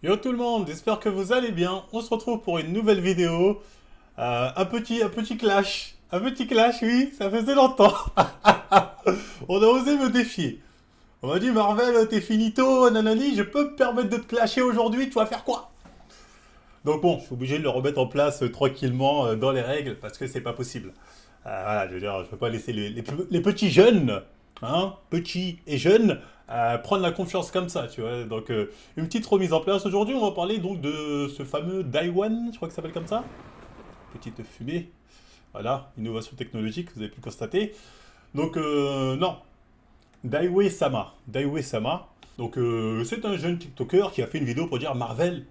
Yo tout le monde, j'espère que vous allez bien. On se retrouve pour une nouvelle vidéo. Un petit clash. Un petit clash, oui, ça faisait longtemps. On a osé me défier. On m'a dit, Marvel, t'es finito, nanani, je peux me permettre de te clasher aujourd'hui, tu vas faire quoi? Donc bon, je suis obligé de le remettre en place tranquillement dans les règles parce que c'est pas possible. Voilà, je veux dire, je peux pas laisser les petits jeunes, hein, petits et jeunes, prendre la confiance comme ça, tu vois. Donc une petite remise en place. Aujourd'hui, on va parler donc de ce fameux Daiwan, je crois que ça s'appelle comme ça. Petite fumée. Voilà, innovation technologique, vous avez pu le constater. Donc non, Daiwei Sama. Daiwei Sama. Donc c'est un jeune TikToker qui a fait une vidéo pour dire Marvel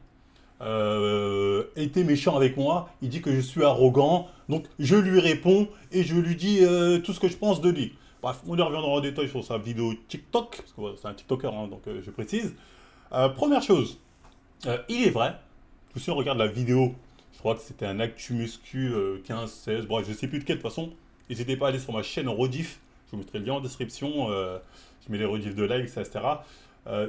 était méchant avec moi, il dit que je suis arrogant, donc je lui réponds et je lui dis tout ce que je pense de lui. Bref, on y reviendra en détail sur sa vidéo TikTok, parce que voilà, c'est un TikToker, hein, donc je précise. Première chose, il est vrai, si on regarde la vidéo, je crois que c'était un Actu Muscu 15-16, bref, je sais plus de quelle façon, n'hésitez pas à aller sur ma chaîne en rediff, je vous mettrai le lien en description, je mets les rediffs de live, etc.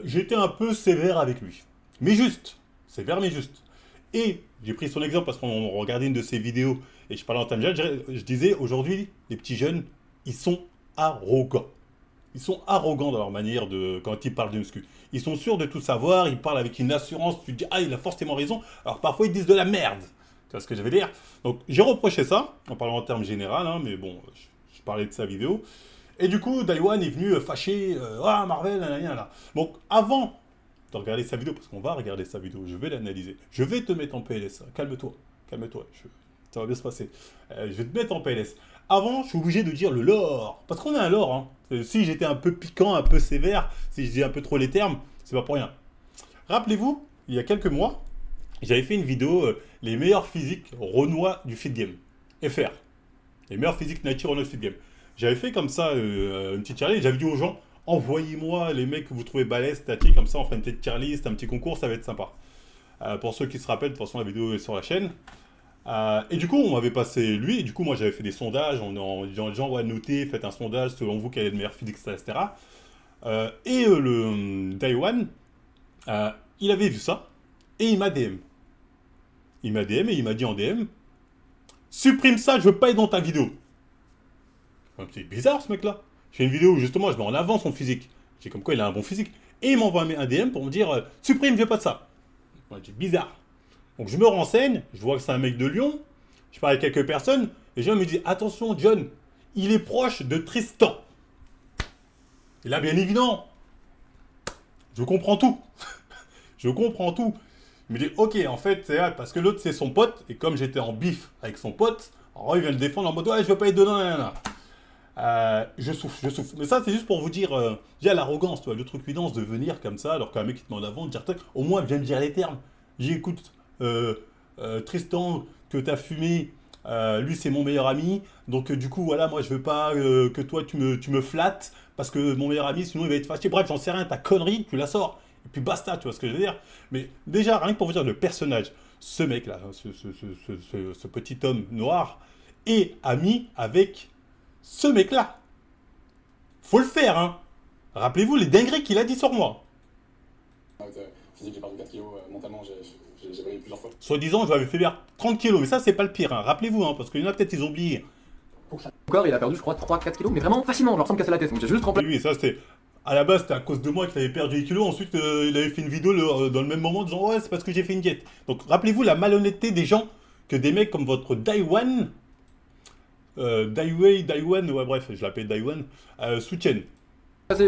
J'étais un peu sévère avec lui, mais juste. Sévère mais juste. Et j'ai pris son exemple parce qu'on regardait une de ses vidéos et je parlais en termes de je disais aujourd'hui, les petits jeunes, ils sont arrogants. Ils sont arrogants dans leur manière de quand ils parlent de muscu. Ils sont sûrs de tout savoir, ils parlent avec une assurance, tu te dis ah il a forcément raison, alors parfois ils disent de la merde. Tu vois ce que je veux dire? Donc j'ai reproché ça, en parlant en termes généraux, hein, mais bon, je parlais de sa vidéo. Et du coup, Daiwan est venu fâché, ah Marvel, nanana. Donc avant de regarder sa vidéo, parce qu'on va regarder sa vidéo, je vais l'analyser. Je vais te mettre en PLS, calme-toi, calme-toi, ça va bien se passer. Je vais te mettre en PLS. Avant, je suis obligé de dire le lore, parce qu'on a un lore. Hein. Si j'étais un peu piquant, un peu sévère, si je dis un peu trop les termes, c'est pas pour rien. Rappelez-vous, il y a quelques mois, j'avais fait une vidéo, les meilleurs physiques renois du feed game. FR. Les meilleurs physiques nature renois du feed game. J'avais fait comme ça une petite challenge, j'avais dit aux gens, envoyez-moi les mecs que vous trouvez balèzes, statiques, comme ça on fera une petite tier list, un petit concours, ça va être sympa. Pour ceux qui se rappellent, de toute façon la vidéo est sur la chaîne. Et du coup, on m'avait passé lui, et du coup, moi j'avais fait des sondages en disant les gens, ouais, notez, faites un sondage selon vous quel est le meilleur physique, etc. Le Daiwan, il avait vu ça, et il m'a DM. Il m'a DM et il m'a dit en DM, supprime ça, je veux pas être dans ta vidéo. C'est bizarre ce mec-là. Je fais une vidéo où justement je mets en avant son physique. J'ai comme quoi il a un bon physique. Et il m'envoie un DM pour me dire supprime, je veux pas de ça. Moi je dis bizarre. Donc je me renseigne, je vois que c'est un mec de Lyon, je parle avec quelques personnes, et les gens me disent attention John, il est proche de Tristan. Et là bien évidemment, je comprends tout. Je comprends tout. Il me dit ok en fait c'est parce que l'autre c'est son pote, et comme j'étais en bif avec son pote, alors il vient le défendre en mode ouais je veux pas être dedans, nanana. Je souffle, je souffle. Mais ça, c'est juste pour vous dire, j'ai l'arrogance, tu vois, le truc évidence de venir comme ça, alors qu'un mec qui te met en avant, de dire, au moins, viens me dire les termes. J'ai écoute, Tristan, que t'as fumé, lui, c'est mon meilleur ami, donc du coup, voilà, moi, je veux pas que toi, tu me flattes, parce que mon meilleur ami, sinon, il va être fâché. Bref, j'en sais rien, ta connerie, tu la sors. Et puis basta, tu vois ce que je veux dire. Mais déjà, rien que pour vous dire, le personnage, ce mec-là, ce petit homme noir, est ami avec ce mec-là. Faut le faire, hein. Rappelez-vous les dingueries qu'il a dit sur moi. Physique, j'ai perdu 4 kilos, mentalement, j'ai brillé plusieurs fois. Soi-disant, je l'avais fait perdre 30 kilos, mais ça, c'est pas le pire, hein. Rappelez-vous, hein, parce qu'il y en a peut-être, ils ont oublié. Pour chaque corps, il a perdu, je crois, 3-4 kilos, mais vraiment facilement, genre sans me casser la tête. Donc j'ai juste remplacé. Oui, ça, c'était. À la base, c'était à cause de moi qu'il avait perdu des kilos. Ensuite, il avait fait une vidéo dans le même moment disant ouais, c'est parce que j'ai fait une diète. Donc, rappelez-vous la malhonnêteté des gens que des mecs comme votre Daiwan, Daiwan, ouais, bref, je l'appelle Daiwan, soutiennent.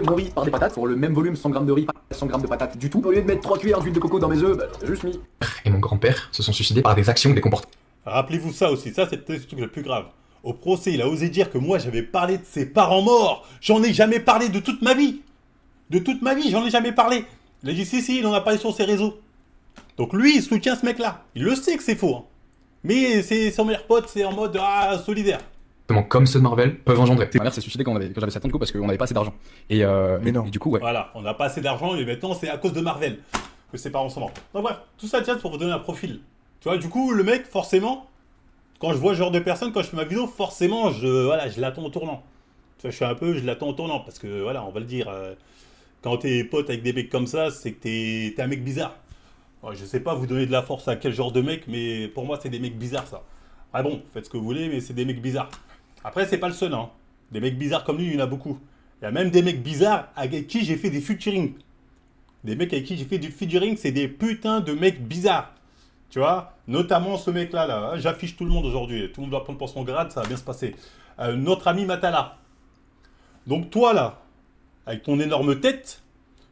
Mon riz par des patates pour le même volume, 100 grammes de riz, pas 100 grammes de patates du tout. Au lieu de mettre 3 cuillères d'huile de coco dans mes œufs, bah, j'ai juste mis. Et mon grand-père se sont suicidés par des actions, des comportements. Rappelez-vous ça aussi, ça c'est peut-être le truc le plus grave. Au procès, il a osé dire que moi j'avais parlé de ses parents morts. J'en ai jamais parlé de toute ma vie. De toute ma vie, j'en ai jamais parlé. Il a dit si, il en a parlé sur ses réseaux. Donc lui, il soutient ce mec-là. Il le sait que c'est faux. Hein. Mais c'est son meilleur pote, c'est en mode solidaire. Comme ceux de Marvel peuvent engendrer. Ma mère s'est suicidée quand j'avais 7 ans du coup parce qu'on n'avait pas assez d'argent. Mais non. Et du coup, ouais. Voilà, on n'a pas assez d'argent et maintenant c'est à cause de Marvel que ses parents sont morts. Donc bref, tout ça tient pour vous donner un profil. Tu vois, du coup, le mec, forcément, quand je vois ce genre de personne, quand je fais ma vidéo, forcément, je l'attends au tournant. Tu vois, je l'attends au tournant parce que, voilà, on va le dire, quand t'es pote avec des mecs comme ça, c'est que t'es un mec bizarre. Bon, je sais pas vous donner de la force à quel genre de mec, mais pour moi, c'est des mecs bizarres, ça. Ah bon, faites ce que vous voulez, mais c'est des mecs bizarres. Après, c'est pas le seul, hein. Des mecs bizarres comme lui, il y en a beaucoup. Il y a même des mecs bizarres avec qui j'ai fait des featuring. Des mecs avec qui j'ai fait du featuring, c'est des putains de mecs bizarres. Tu vois, notamment ce mec-là, là. J'affiche tout le monde aujourd'hui. Tout le monde doit prendre pour son grade, ça va bien se passer. Notre ami Matala. Donc toi, là, avec ton énorme tête,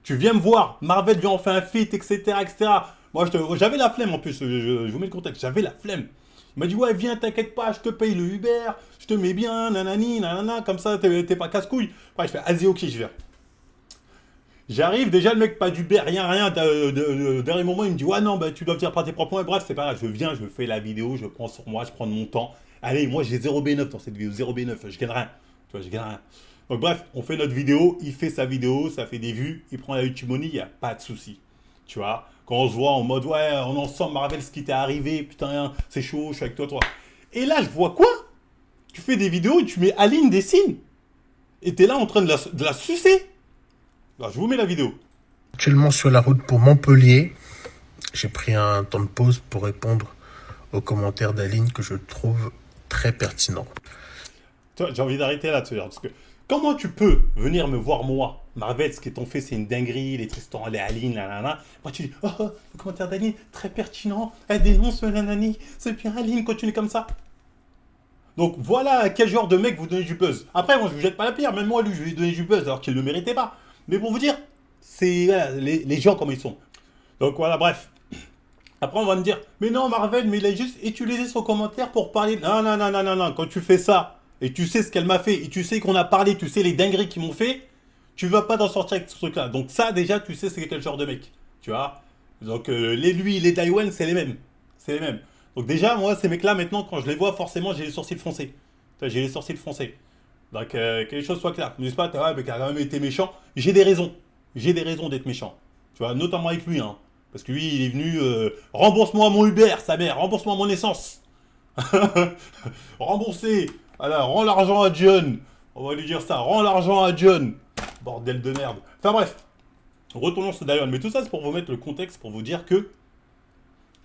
tu viens me voir. Marvel vient en faire un feat, etc., etc. Moi, j'avais la flemme en plus. Je vous mets le contexte. J'avais la flemme. Il m'a dit, ouais, viens, t'inquiète pas, je te paye le Uber, je te mets bien, nanani, nanana, comme ça, t'es pas casse-couille. Ouais, je fais, vas-y, ok, je viens. J'arrive, déjà, le mec, pas d'Uber, rien, derrière moment, il me dit, ouais, non, bah, tu dois venir par tes propres moyens. Bref, c'est pas grave, je viens, je fais la vidéo, je prends sur moi, je prends de mon temps. Allez, moi, j'ai 0B9 dans cette vidéo, 0B9, je gagne rien. Tu vois, je gagne rien. Donc, bref, on fait notre vidéo, il fait sa vidéo, ça fait des vues, il prend la YouTube Money, il n'y a pas de souci. Tu vois, quand on se voit en mode, ouais, on est ensemble, Marvel, ce qui t'est arrivé, putain, c'est chaud, je suis avec toi. Et là, je vois quoi? Tu fais des vidéos et tu mets Aline des signes. Et t'es là en train de la sucer. Alors, je vous mets la vidéo. Actuellement sur la route pour Montpellier, j'ai pris un temps de pause pour répondre aux commentaires d'Aline que je trouve très pertinents. J'ai envie d'arrêter là, parce que comment tu peux venir me voir moi, Marvel, ce qu'ils t'ont fait, c'est une dinguerie, les Tristan, les Aline, nanana. Moi, tu dis, oh, le commentaire d'Aline, très pertinent, elle dénonce le nanani, c'est bien Aline, continue comme ça. Donc voilà à quel genre de mec vous donnez du buzz. Après, moi, je vous jette pas la pierre, même moi, lui, je lui ai donné du buzz alors qu'il ne le méritait pas. Mais pour vous dire, c'est voilà, les gens comme ils sont. Donc voilà, bref. Après, on va me dire, mais non, Marvel, mais il a juste utilisé son commentaire pour parler. Non, non, non, non, non, non, quand tu fais ça, et tu sais ce qu'elle m'a fait, et tu sais qu'on a parlé, tu sais les dingueries qu'ils m'ont fait, tu vas pas t'en sortir avec ce truc-là. Donc ça, déjà, tu sais c'est quel genre de mec. Tu vois. Donc lui, les Daiwan, c'est les mêmes. C'est les mêmes. Donc déjà, moi, ces mecs-là, maintenant, quand je les vois, forcément, j'ai les sourcils foncés. J'ai les sourcils foncés. Donc, que les choses soient claires. Ne dis pas, ouais, mais qui a quand même été méchant. J'ai des raisons. J'ai des raisons d'être méchant. Tu vois, notamment avec lui, hein. Parce que lui, il est venu, rembourse-moi mon Uber, sa mère, rembourse-moi mon essence. Rembourser. Voilà, rends l'argent à John. On va lui dire ça, rends l'argent à John. Bordel de merde. Enfin bref, retournons sur Daiwan. Mais tout ça, c'est pour vous mettre le contexte, pour vous dire que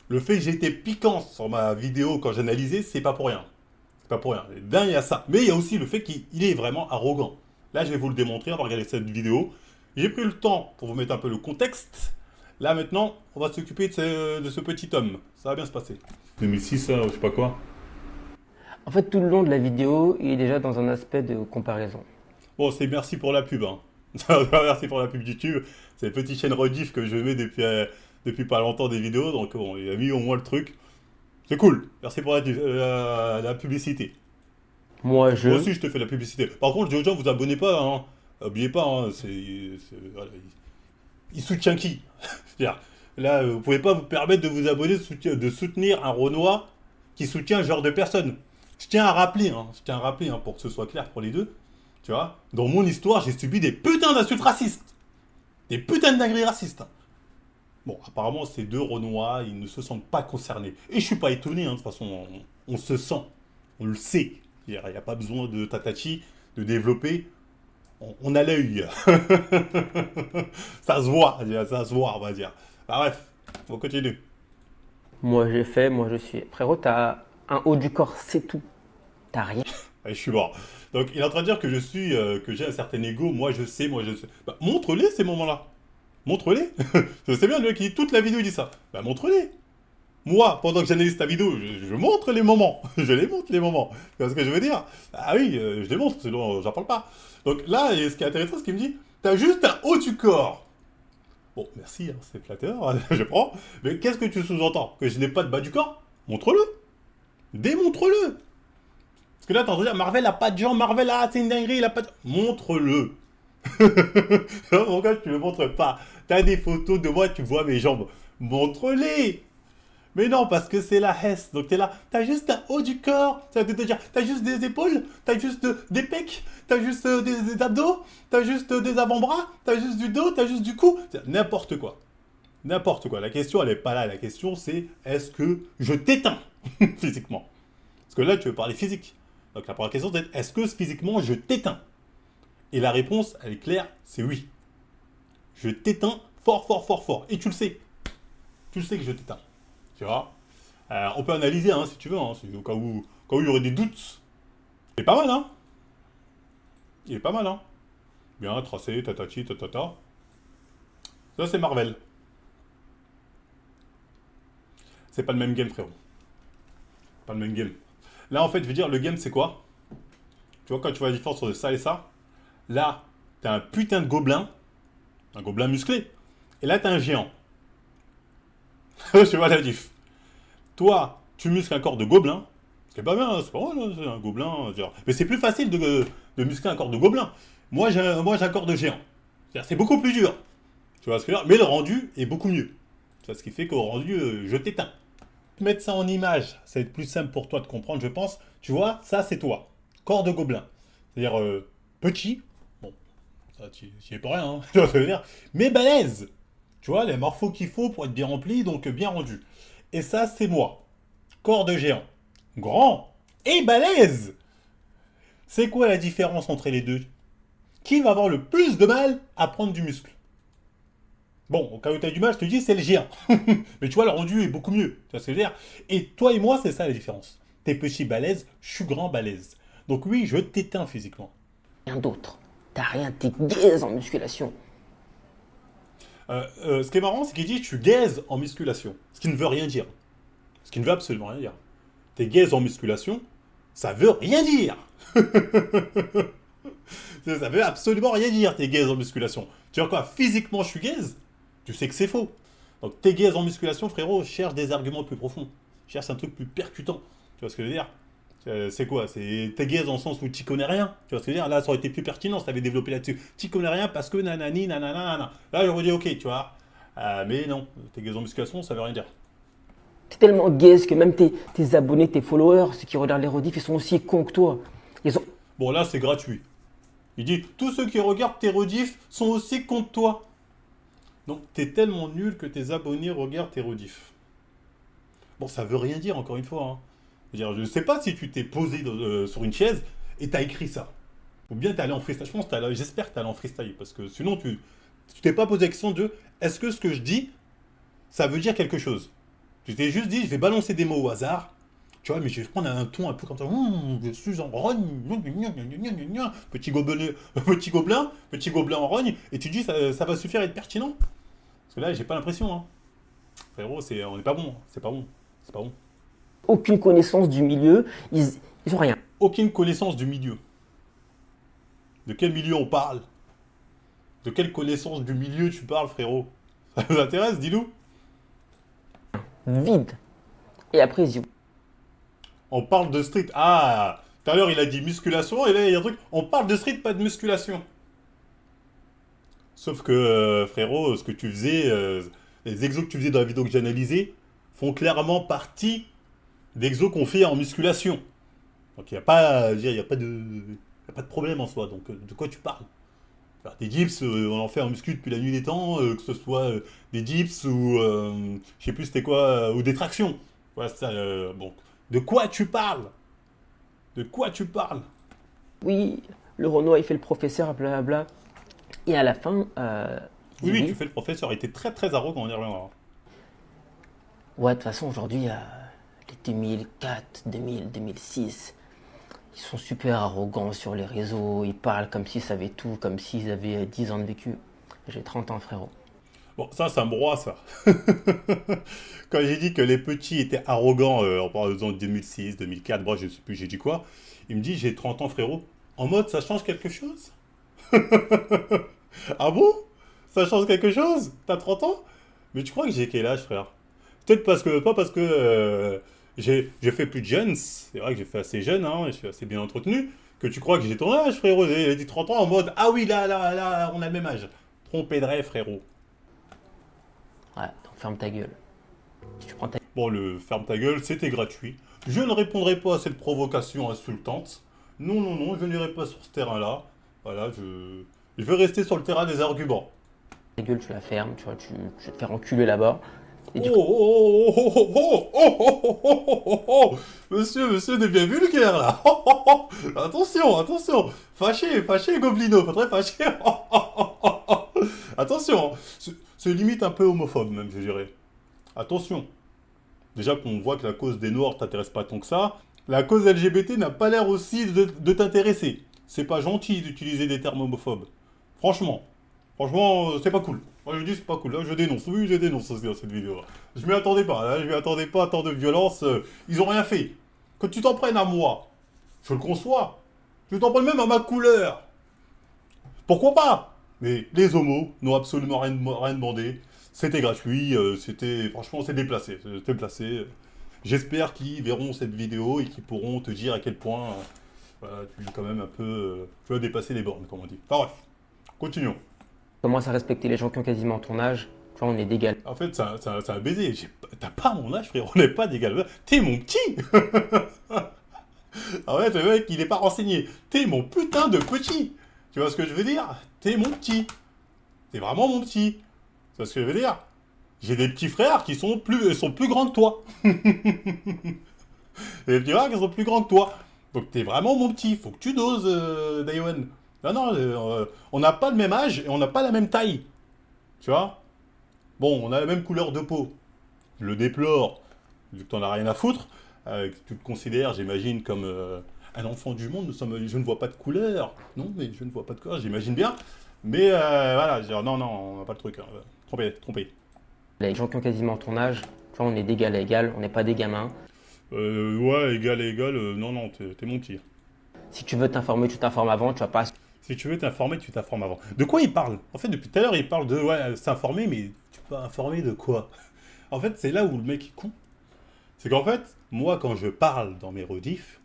le fait que j'ai été piquant sur ma vidéo quand j'analysais, c'est pas pour rien. C'est pas pour rien. D'un, il y a ça. Mais il y a aussi le fait qu'il est vraiment arrogant. Là, je vais vous le démontrer, on va regarder cette vidéo. J'ai pris le temps pour vous mettre un peu le contexte. Là, maintenant, on va s'occuper de ce petit homme. Ça va bien se passer. 2006, je sais pas quoi. En fait, tout le long de la vidéo, il est déjà dans un aspect de comparaison. Bon, c'est merci pour la pub. Hein. Merci pour la pub YouTube. C'est une petite chaîne rediff que je mets depuis pas longtemps des vidéos. Donc, bon, il a mis au moins le truc. C'est cool. Merci pour la publicité. Moi aussi, je te fais la publicité. Par contre, les gens, vous abonnez pas. Hein. N'oubliez pas. Hein, voilà, il soutient qui? C'est-à-dire, là, vous pouvez pas vous permettre de vous abonner, de soutenir un Renoir qui soutient un genre de personne. Je tiens à rappeler, pour que ce soit clair pour les deux, tu vois, dans mon histoire, j'ai subi des putains d'insultes racistes. Des putains de dingueries racistes. Bon, apparemment, ces deux Renois, ils ne se sentent pas concernés. Et je suis pas étonné, hein, de toute façon, on se sent, on le sait. Il n'y a pas besoin de tatati, de développer. On a l'œil. Ça se voit, on va dire. Bah, bref, on continue. Moi j'ai fait, moi je suis. Frérot, t'as un haut du corps, c'est tout. T'as rien. Allez, je suis mort. Donc, il est en train de dire que que j'ai un certain ego. Moi, je sais. Bah, montre-les ces moments-là. Montre-les. C'est bien, le mec qui dit toute la vidéo, il dit ça. Bah, montre-les. Moi, pendant que j'analyse ta vidéo, je montre les moments. Je les montre, les moments. Tu vois ce que je veux dire? Ah oui, je les montre, sinon j'en parle pas. Donc là, ce qui est intéressant, c'est qu'il me dit, t'as juste un haut du corps. Bon, merci, hein, c'est flatteur, je prends. Mais qu'est-ce que tu sous-entends? Que je n'ai pas de bas du corps? Montre-le. Démontre-le. Parce que là, t'es en train de dire, Marvel a pas de jambes, Marvel, c'est une dinguerie, il a pas de... Montre-le. Pourquoi tu le montres pas? T'as des photos de moi, tu vois mes jambes. Montre-les. Mais non, parce que c'est la Hesse. Donc t'es là, t'as juste un haut du corps. Ça veut te dire, t'as juste des épaules, t'as juste des pecs, t'as juste des abdos, t'as juste des avant-bras, t'as juste du dos, t'as juste du cou. N'importe quoi. N'importe quoi. La question, elle est pas là. La question, c'est, est-ce que je t'éteins physiquement? Parce que là, tu veux parler physique. Donc la première question, c'est, est-ce que physiquement, je t'éteins? Et la réponse, elle est claire, c'est oui. Je t'éteins fort, fort, fort, fort. Et tu le sais. tu sais que je t'éteins. Tu vois. On peut analyser, hein, si tu veux, hein, au cas où il y aurait des doutes. Il est pas mal, hein. Il est pas mal, hein. Bien tracé, tatati, tatata. Ça, c'est Marvel. C'est pas le même game, frérot. Pas le même game. Là, en fait, je veux dire, le game, c'est quoi? Tu vois, quand tu vois la différence entre ça et ça, là, t'as un putain de gobelin. Un gobelin musclé. Et là, t'as un géant. Tu vois la diff. Toi, tu muscles un corps de gobelin. C'est pas bien, c'est pas mal, hein, c'est un gobelin. Genre. Mais c'est plus facile de muscler un corps de gobelin. Moi, j'ai un corps de géant. C'est beaucoup plus dur. Tu vois ce que je veux dire? Mais le rendu est beaucoup mieux. C'est ce qui fait qu'au rendu, je t'éteins. Mettre ça en image, ça va être plus simple pour toi de comprendre, je pense. Tu vois, ça, c'est toi. Corps de gobelin. C'est-à-dire petit. Bon, ça, tu y es pas rien, hein. Tu vois ce que je veux dire? Mais balèze. Tu vois, les morphos qu'il faut pour être bien rempli, donc bien rendu. Et ça, c'est moi. Corps de géant. Grand et balèze. C'est quoi la différence entre les deux? Qui va avoir le plus de mal à prendre du muscle? Bon, au cas où tu as du mal, je te dis, c'est le géant. Mais tu vois, le rendu est beaucoup mieux. Tu vois ce que je veux dire? Et toi et moi, c'est ça la différence. T'es petit balèze, je suis grand balèze. Donc oui, je t'éteins physiquement. Rien d'autre. T'as rien, t'es gaze en musculation. Ce qui est marrant, c'est qu'il dit, tu gaises en musculation. Ce qui ne veut rien dire. Ce qui ne veut absolument rien dire. T'es gaze en musculation, ça veut rien dire. Ça veut absolument rien dire, t'es gaze en musculation. Tu vois quoi, physiquement, je suis gaze? Tu sais que c'est faux. Donc, t'es gaze en musculation, frérot, cherche des arguments plus profonds. Cherche un truc plus percutant. Tu vois ce que je veux dire? C'est quoi? T'es gaze dans le sens où tu connais rien. Tu vois ce que je veux dire? Là, ça aurait été plus pertinent si t'avais développé là-dessus. Tu connais rien parce que nanani, nanana, nanana. Là, j'aurais dit ok, tu vois. Mais non, t'es gaze en musculation, ça veut rien dire. T'es tellement gaze que même tes abonnés, tes followers, ceux qui regardent les rediffs, ils sont aussi cons que toi. Ils ont... Bon, là, c'est gratuit. Il dit, tous ceux qui regardent tes rediffs sont aussi contre toi. Donc, t'es tellement nul que tes abonnés regardent tes rediffs. Bon, ça veut rien dire, encore une fois. Hein. Je ne sais pas si tu t'es posé sur une chaise et t'as écrit ça. Ou bien t'es allé en freestyle. J'espère que t'es allé en freestyle. Parce que sinon, tu t'es pas posé la question de, est-ce que ce que je dis, ça veut dire quelque chose? Tu t'es juste dit, je vais balancer des mots au hasard. Tu vois, mais je vais prendre un ton un peu comme ça. Je suis en rogne. Petit gobelin en rogne. Et tu dis, ça va suffire à être pertinent? Parce que là, j'ai pas l'impression. Hein. Frérot, on n'est pas bon. C'est pas bon. C'est pas bon. Aucune connaissance du milieu. Ils ont rien. Aucune connaissance du milieu. De quel milieu on parle? De quelle connaissance du milieu tu parles, frérot? Ça vous intéresse, dis-nous? Vide. Et après, ils y... On parle de street. Ah, tout à l'heure, il a dit musculation, et là, il y a un truc. On parle de street, pas de musculation. Sauf que, frérot, ce que tu faisais, les exos que tu faisais dans la vidéo que j'ai analysée, font clairement partie d'exos qu'on fait en musculation. Donc, il n'y a pas, y a pas de problème en soi. Donc, de quoi tu parles? Faire des dips, on en fait en muscu depuis la nuit des temps, que ce soit des dips ou, je sais plus c'était quoi, ou des tractions. Voilà, ça, bon. De quoi tu parles? De quoi tu parles? Oui, le Renoir, il fait le professeur, blablabla. Et à la fin, oui, tu fais le professeur. Il était très très arrogant, on y reviendra. Ouais, de toute façon, aujourd'hui, les 2004, 2000, 2006, ils sont super arrogants sur les réseaux. Ils parlent comme s'ils savaient tout, comme s'ils avaient 10 ans de vécu. J'ai 30 ans, frérot. Bon, ça me broie, ça. Quand j'ai dit que les petits étaient arrogants en parlant de 2006, 2004, bon, je sais plus, j'ai dit quoi. Il me dit, j'ai 30 ans, frérot. En mode, ça change quelque chose? Ah bon? Ça change quelque chose? T'as 30 ans? Mais tu crois que j'ai quel âge, frère? Peut-être pas parce que j'ai fait plus de jeunes. C'est vrai que j'ai fait assez jeune, hein, je suis assez bien entretenu. Que tu crois que j'ai ton âge, frérot? J'ai dit 30 ans en mode, ah oui, là, on a le même âge. Trompé de rêve, frérot. Ouais, donc ferme ta gueule. Tu prends ta... Bon, le ferme ta gueule, c'était gratuit. Je ne répondrai pas à cette provocation insultante. Non, je n'irai pas sur ce terrain-là. Voilà, je vais rester sur le terrain des arguments. Ta gueule, tu la fermes, tu vois, tu vas te faire enculer là-bas. Et du coup... Oh, monsieur est bien vulgaire, là. Attention. Fâché, Goblino, faudrait fâcher. Attention, c'est limite un peu homophobe, même, je dirais. attention. Déjà qu'on voit que la cause des Noirs t'intéresse pas tant que ça. La cause LGBT n'a pas l'air aussi de t'intéresser. C'est pas gentil d'utiliser des termes homophobes. Franchement, c'est pas cool. Moi je dis c'est pas cool. Là je dénonce. Oui, je dénonce aussi dans cette vidéo. Je m'y attendais pas. Là, je m'y attendais pas à tant de violence. Ils ont rien fait. Que tu t'en prennes à moi, je le conçois. Je t'en prenne même à ma couleur. Pourquoi pas? Mais les homos n'ont absolument rien demandé. C'était gratuit. Franchement, c'est déplacé. C'est déplacé. J'espère qu'ils verront cette vidéo et qu'ils pourront te dire à quel point voilà, tu es quand même un peu... tu vas dépasser les bornes, comme on dit. Enfin bref, continuons. Commence à respecter les gens qui ont quasiment ton âge. Tu vois, on est d'égal. En fait, c'est un baiser. T'as pas mon âge, frère. On n'est pas d'égal. T'es mon petit. Ah ouais, le mec, il est pas renseigné. T'es mon putain de petit. Tu vois ce que je veux dire? T'es mon petit. T'es vraiment mon petit. Tu vois ce que je veux dire? J'ai des petits frères qui sont plus grands que toi. J'ai des petits frères qui sont plus grands que toi. Donc t'es vraiment mon petit. Faut que tu doses, Daiwan. Non, on n'a pas le même âge et on n'a pas la même taille. Tu vois? Bon, on a la même couleur de peau. Je le déplore, vu que t'en as rien à foutre. Tu te considères, j'imagine, comme un enfant du monde. Je ne vois pas de couleur. Non, mais je ne vois pas de couleur, j'imagine bien. Mais voilà, non, on n'a pas le truc. Hein. Trompé. Les gens qui ont quasiment ton âge, tu vois, on est d'égal à égal, on n'est pas des gamins. Ouais, égal, non, t'es mon petit. Si tu veux t'informer, tu t'informes avant, tu vas pas... Si tu veux t'informer, tu t'informes avant. De quoi il parle? En fait, depuis tout à l'heure, il parle de s'informer, mais tu peux informer de quoi? En fait, c'est là où le mec est con. C'est qu'en fait, moi, quand je parle dans mes rediffs,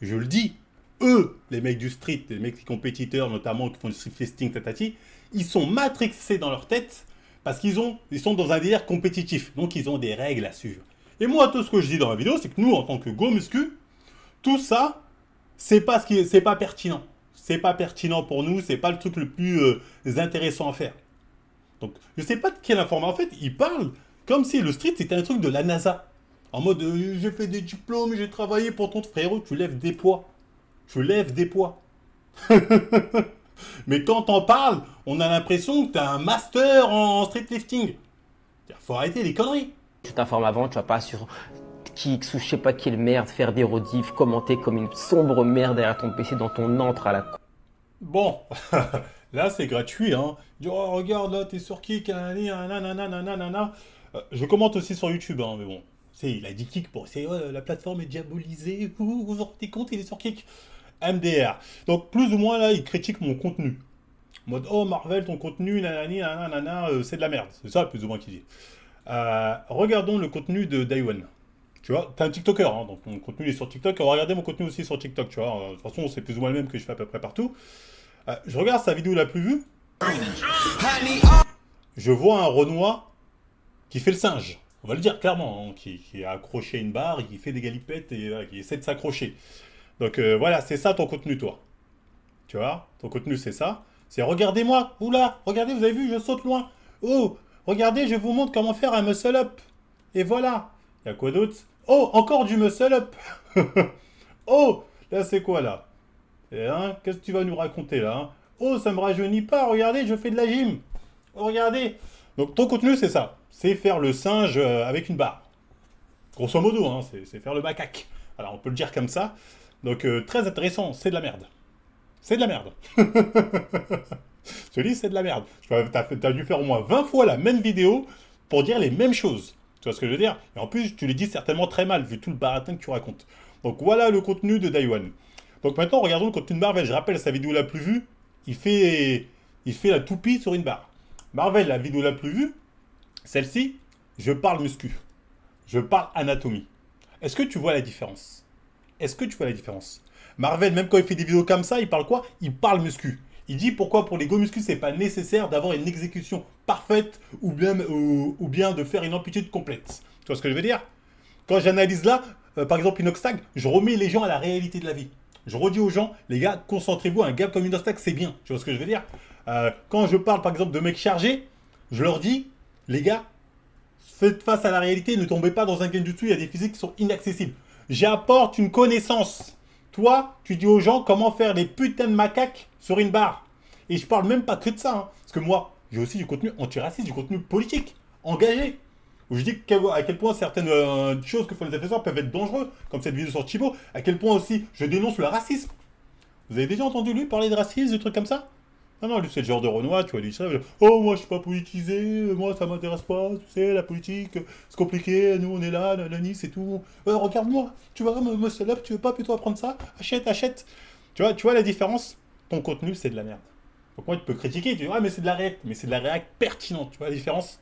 je le dis. Eux, les mecs du street, les mecs compétiteurs, notamment, qui font du street listing, tatati, ils sont matrixés dans leur tête parce ils sont dans un délire compétitif. Donc, ils ont des règles à suivre. Et moi, tout ce que je dis dans la vidéo, c'est que nous, en tant que Go Muscu, tout ça, c'est pas pertinent. C'est pas pertinent pour nous, c'est pas le truc le plus intéressant à faire. Donc, je sais pas de quelle information. En fait, il parle comme si le street c'était un truc de la NASA. En mode, j'ai fait des diplômes, j'ai travaillé pour ton frérot, tu lèves des poids. Je lève des poids. Mais quand t'en parles, on a l'impression que t'as un master en street lifting. Faut arrêter les conneries. Tu t'informes avant, tu vas pas sur Kix ou je sais pas quelle merde, faire des rediffs, commenter comme une sombre merde derrière ton PC dans ton antre à la con. Bon, là c'est gratuit, hein. Oh, regarde, là t'es sur Kik, nanana. Je commente aussi sur YouTube, hein, mais bon. Il a dit Kik pour essayer, la plateforme est diabolisée, vous vous rendez compte, il est sur Kik. MDR. Donc plus ou moins là, il critique mon contenu. En mode, oh Marvel, ton contenu, nanana, c'est de la merde. C'est ça plus ou moins qu'il dit. Regardons le contenu de Daiwan. Tu vois, t'es un TikToker, hein, donc mon contenu est sur TikTok. Regardez mon contenu aussi sur TikTok, tu vois. De toute façon, c'est plus ou moins le même que je fais à peu près partout. Je regarde sa vidéo la plus vue. Je vois un Renoir qui fait le singe. On va le dire clairement, hein, qui a accroché une barre, qui fait des galipettes et qui essaie de s'accrocher. Donc voilà, c'est ça ton contenu, toi. Tu vois, ton contenu, c'est ça. C'est regardez-moi, oula, regardez, vous avez vu, je saute loin. Oh, regardez, je vous montre comment faire un muscle-up. Et voilà. Il y a quoi d'autre? Oh, encore du muscle-up. Oh, là, c'est quoi, là? Hein, qu'est-ce que tu vas nous raconter, là, hein? Oh, ça me rajeunit pas, regardez, je fais de la gym. Oh, regardez. Donc, ton contenu, c'est ça. C'est faire le singe avec une barre. Grosso modo, hein, c'est faire le macaque. Alors, on peut le dire comme ça. Donc, très intéressant, c'est de la merde. C'est de la merde. Je te dis, c'est de la merde. T'as dû faire au moins 20 fois la même vidéo pour dire les mêmes choses. Tu vois ce que je veux dire? Et en plus, tu les dis certainement très mal, vu tout le baratin que tu racontes. Donc, voilà le contenu de Daiwan. Donc, maintenant, regardons le contenu de Marvel. Je rappelle, sa vidéo la plus vue, il fait la toupie sur une barre. Marvel, la vidéo la plus vue, celle-ci, je parle muscu. Je parle anatomie. Est-ce que tu vois la différence? Est-ce que tu vois la différence? Marvel, même quand il fait des vidéos comme ça, il parle quoi? Il parle muscu. Il dit pourquoi pour les Go Muscu, c'est pas nécessaire d'avoir une exécution parfaite ou bien de faire une amplitude complète. Tu vois ce que je veux dire? Quand j'analyse là, par exemple, Inoxtag, je remets les gens à la réalité de la vie. Je redis aux gens, les gars, concentrez-vous, un gars comme Inoxtag, c'est bien. Tu vois ce que je veux dire? Quand je parle, par exemple, de mecs chargés, je leur dis, les gars, faites face à la réalité, ne tombez pas dans un genjutsu, il y a des physiques qui sont inaccessibles. J'apporte une connaissance. Toi, tu dis aux gens comment faire des putains de macaques sur une barre. Et je parle même pas que de ça. Hein, parce que moi, j'ai aussi du contenu antiraciste, du contenu politique, engagé. où je dis à quel point certaines choses que font les influenceurs peuvent être dangereuses, comme cette vidéo sur Chibo, à quel point aussi je dénonce le racisme. Vous avez déjà entendu lui parler de racisme, de trucs comme ça? Non, non, lui c'est le genre de Renoir, tu vois, lui ça, oh moi je suis pas politisé, moi ça m'intéresse pas, tu sais, la politique, c'est compliqué, nous on est là, nanani, c'est tout. Regarde-moi, tu vois, me salope, tu veux pas plutôt apprendre ça? Achète, achète. Tu vois la différence? Ton contenu c'est de la merde. Donc moi tu peux critiquer, tu dis ouais mais c'est de la réac, mais c'est de la réac pertinente, tu vois la différence?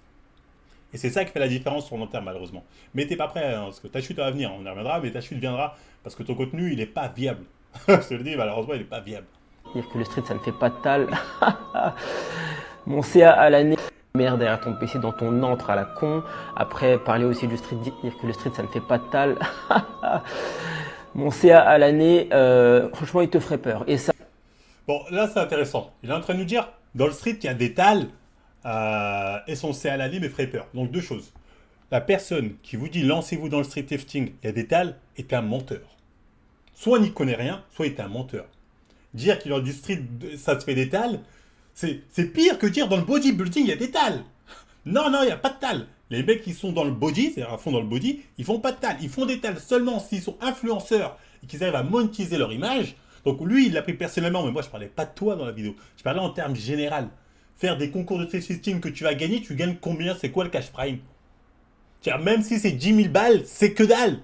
Et c'est ça qui fait la différence sur le long terme malheureusement. Mais t'es pas prêt, hein, parce que ta chute va venir, on y reviendra, mais ta chute viendra parce que ton contenu il est pas viable. Je te le dis, malheureusement il est pas viable. Dire que le street ça ne fait pas de tal. Mon CA à l'année. Merde derrière ton PC dans ton antre à la con. Après parler aussi du street, dire que le street ça ne fait pas de tal. Mon CA à l'année, franchement il te ferait peur. Et ça. Bon là c'est intéressant. Il est en train de nous dire dans le street il y a des tals et son CA à l'année me ferait peur. Donc deux choses. La personne qui vous dit lancez-vous dans le street lifting, il y a des tals, est un menteur. Soit il n'y connaît rien, soit il est un menteur. Dire qu'il y a du street, ça se fait des tals, c'est pire que dire dans le bodybuilding, il y a des tals. Non, non, il n'y a pas de tals. Les mecs qui sont dans le body, c'est-à-dire à fond dans le body, ils font pas de tals. Ils font des tals seulement s'ils sont influenceurs et qu'ils arrivent à monétiser leur image. Donc lui, il l'a pris personnellement, mais moi, je parlais pas de toi dans la vidéo. Je parlais en termes général. Faire des concours de street que tu vas gagner, tu gagnes combien? C'est quoi le cash prime? Tiens, même si c'est 10 000 balles, c'est que dalle.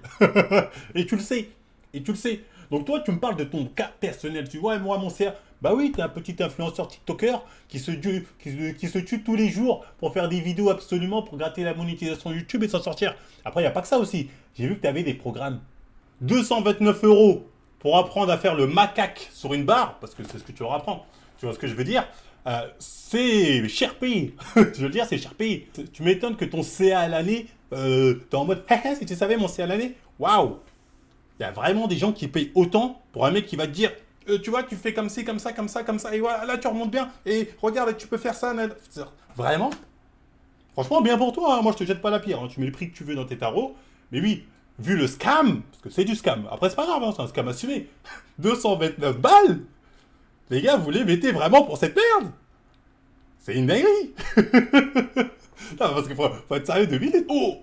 Et tu le sais. Et tu le sais. Donc toi, tu me parles de ton cas personnel. Tu vois, et moi, mon CR, bah oui, t'es un petit influenceur TikToker qui se tue tous les jours pour faire des vidéos absolument pour gratter la monétisation YouTube et s'en sortir. Après, il n'y a pas que ça aussi. J'ai vu que tu avais des programmes. 229 € pour apprendre à faire le macaque sur une barre, parce que c'est ce que tu leur apprends. Tu vois ce que je veux dire? C'est cher payé. Je veux dire, c'est cher payé. Tu m'étonnes que ton CA à l'année, t'es en mode, si tu savais mon CA à l'année, waouh! Il y a vraiment des gens qui payent autant pour un mec qui va te dire tu vois, tu fais comme ci, comme ça, comme ça, comme ça, et voilà, là tu remontes bien, et regarde, tu peux faire ça. Vraiment? Franchement, bien pour toi, hein. Moi je te jette pas la pierre, hein. Tu mets le prix que tu veux dans tes tarots, mais oui, vu le scam, parce que c'est du scam, après c'est pas grave, hein, c'est un scam assumé, 229 balles, les gars, vous les mettez vraiment pour cette merde? C'est une dinguerie. Non, parce qu'il faut être sérieux 2 minutes. Oh,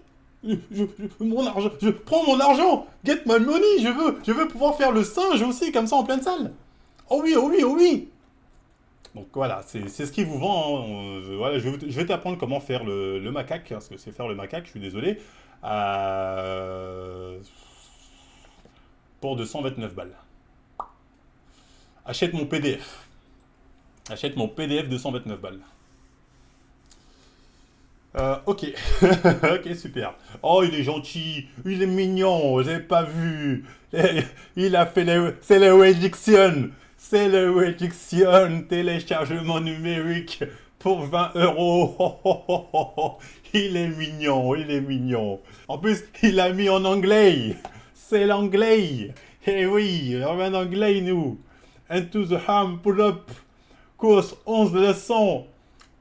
mon argent, je prends mon argent, get my money, je veux pouvoir faire le singe aussi, comme ça, en pleine salle. Oh oui, oh oui, oh oui. Donc voilà, c'est ce qui vous vend, hein. Voilà, je vais t'apprendre comment faire le macaque, hein, parce que c'est faire le macaque, je suis désolé. Pour 229 balles. Achète mon PDF. Achète mon PDF 229 balles. Ok. Ok, super. Oh, il est gentil. Il est mignon. J'ai pas vu. Il a fait c'est le Wediction. C'est le Wediction. Téléchargement numérique pour 20 €. Il est mignon. Il est mignon. En plus, il a mis en anglais. C'est l'anglais. Eh oui, on est en anglais, nous. Into the Ham Pull-Up. Course 11 leçons.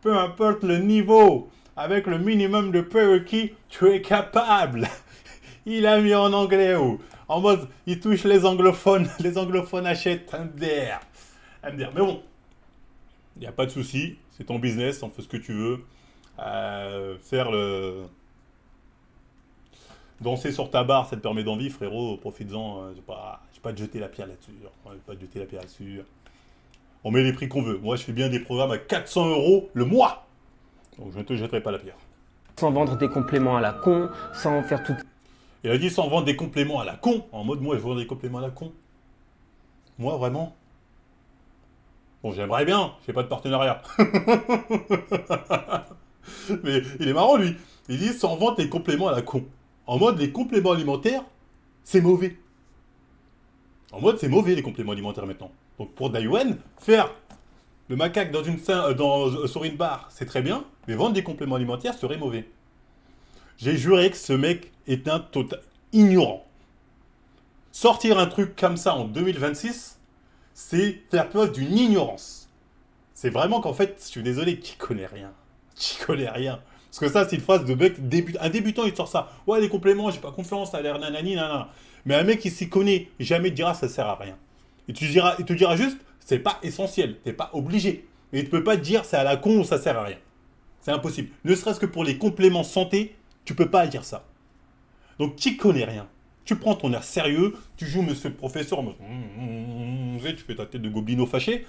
Peu importe le niveau. Avec le minimum de prérequis, tu es capable. Il a mis en anglais, oh. En mode, il touche les anglophones achètent MDR. MDR. Mais bon, il n'y a pas de souci, c'est ton business, on fait ce que tu veux. Faire le... Danser sur ta barre, ça te permet d'en vivre, frérot, profites-en. Je vais pas te jeter la pierre là-dessus. On met les prix qu'on veut. Moi, je fais bien des programmes à 400 € le mois. Donc je ne te jetterai pas la pierre. Sans vendre des compléments à la con, sans faire tout. Il a dit sans vendre des compléments à la con. En mode, moi, je vends des compléments à la con. Moi, vraiment. Bon, j'aimerais bien. J'ai pas de partenariat. Mais il est marrant, lui. Il dit sans vendre des compléments à la con. En mode, les compléments alimentaires, c'est mauvais. En mode, c'est mauvais, les compléments alimentaires, maintenant. Donc, pour Daiwan, faire le macaque sur une barre, c'est très bien, mais vendre des compléments alimentaires serait mauvais. J'ai juré que ce mec est un total ignorant. Sortir un truc comme ça en 2026, c'est faire preuve d'une ignorance. C'est vraiment qu'en fait, je suis désolé, tu connais rien. Tu connais rien. Parce que ça, c'est une phrase de mec, un débutant, il sort ça. Ouais, les compléments, j'ai pas confiance, ça a l'air nanani, nanana. Mais un mec qui s'y connaît, jamais te dira ça sert à rien. Et tu te diras juste, c'est pas essentiel, t'es pas obligé. Mais tu peux pas te dire c'est à la con ou ça sert à rien. C'est impossible. Ne serait-ce que pour les compléments santé, Tu peux pas dire ça. Donc, tu connais rien. Tu prends ton air sérieux, tu joues monsieur le professeur, tu fais ta tête de gobelino fâché,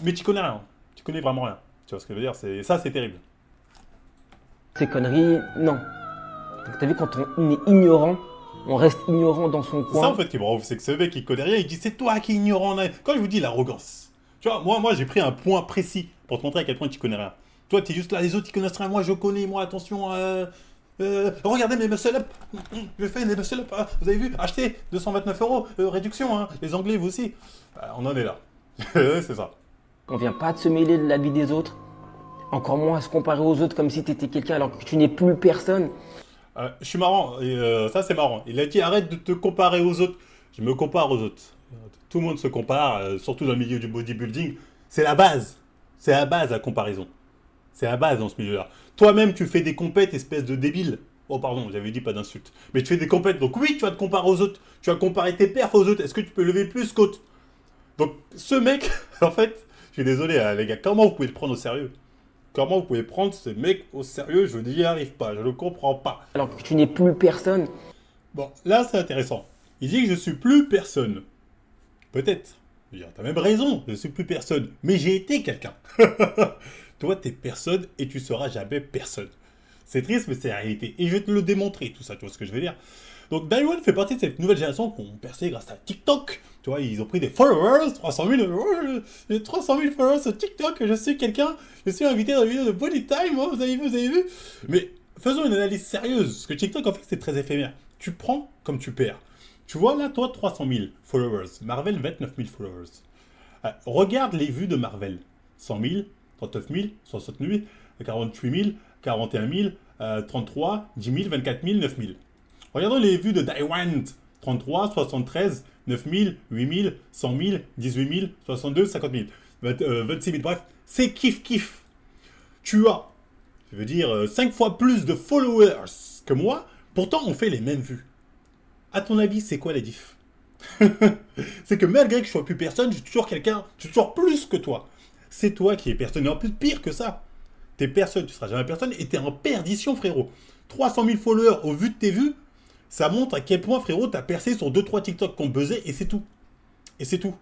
mais tu connais rien. Tu connais vraiment rien. Tu vois ce que je veux dire? Ça, c'est terrible. Ces conneries, non. Donc t'as vu, quand on est ignorant, on reste ignorant dans son C'est coin. ça, en fait, qui me rend ouf, c'est que ce mec, il connaît rien, il dit, c'est toi qui es ignorant. Quand je vous dis l'arrogance, tu vois, moi j'ai pris un point précis pour te montrer à quel point tu connais rien. Toi, tu es juste là, les autres, ils connaissent rien. Moi, je connais, moi, attention, regardez mes muscle-up. Je fais des muscle-up. Vous avez vu? Acheter 229 €, réduction, hein. Les Anglais, vous aussi. On en est là. C'est ça. On vient pas de se mêler de la vie des autres. Encore moins à se comparer aux autres comme si t'étais quelqu'un alors que tu n'es plus personne. Je suis marrant, et ça c'est marrant. Il a dit arrête de te comparer aux autres. Je me compare aux autres. Tout le monde se compare, surtout dans le milieu du bodybuilding. C'est la base. C'est la base, la comparaison. C'est la base dans ce milieu-là. Toi-même, tu fais des compètes, espèce de débile. Oh pardon, j'avais dit pas d'insulte. Mais tu fais des compètes, donc oui, tu vas te comparer aux autres. Tu vas comparer tes perfs aux autres. Est-ce que tu peux lever plus qu'autres? Donc ce mec, en fait, je suis désolé les gars, comment vous pouvez le prendre au sérieux? Comment vous pouvez prendre ce mec au sérieux? Je n'y arrive pas, je ne comprends pas. Alors que tu n'es plus personne. Bon, là c'est intéressant. Il dit que je suis plus personne. Peut-être. T'as même raison, je suis plus personne. Mais j'ai été quelqu'un. Toi, t'es personne et tu seras jamais personne. C'est triste, mais c'est la réalité. Et je vais te le démontrer, tout ça, tu vois ce que je veux dire. Donc, Daiwan fait partie de cette nouvelle génération qui ont percé grâce à TikTok. Tu vois, ils ont pris des followers, 300 000, j'ai 300 000 followers sur TikTok, je suis quelqu'un, je suis invité dans la vidéo de Body Time, oh, vous avez vu. Mais faisons une analyse sérieuse, parce que TikTok, en fait, c'est très éphémère. Tu prends comme tu perds. Tu vois, là, toi, 300 000 followers. Marvel, 29 000 followers. Regarde les vues de Marvel. 100 000, 39 000, 60 000, 48 000, 41 000, 33, 10 000, 24 000, 9 000. Regardons les vues de Daiwan. 33, 73, 9 000, 8 000, 100 000, 18 000, 62, 50 000, 26 000. Bref, c'est kiff. Tu as, je veux dire, 5 fois plus de followers que moi. Pourtant, on fait les mêmes vues. À ton avis, c'est quoi la diff? C'est que malgré que je sois plus personne, je suis toujours quelqu'un, je suis toujours plus que toi. C'est toi qui es personne. Et en plus, pire que ça. T'es personne, tu seras jamais personne et t'es en perdition, frérot. 300 000 followers au vu de tes vues, ça montre à quel point, frérot, t'as percé sur 2-3 TikTok qu'on buzzait et c'est tout. Et c'est tout.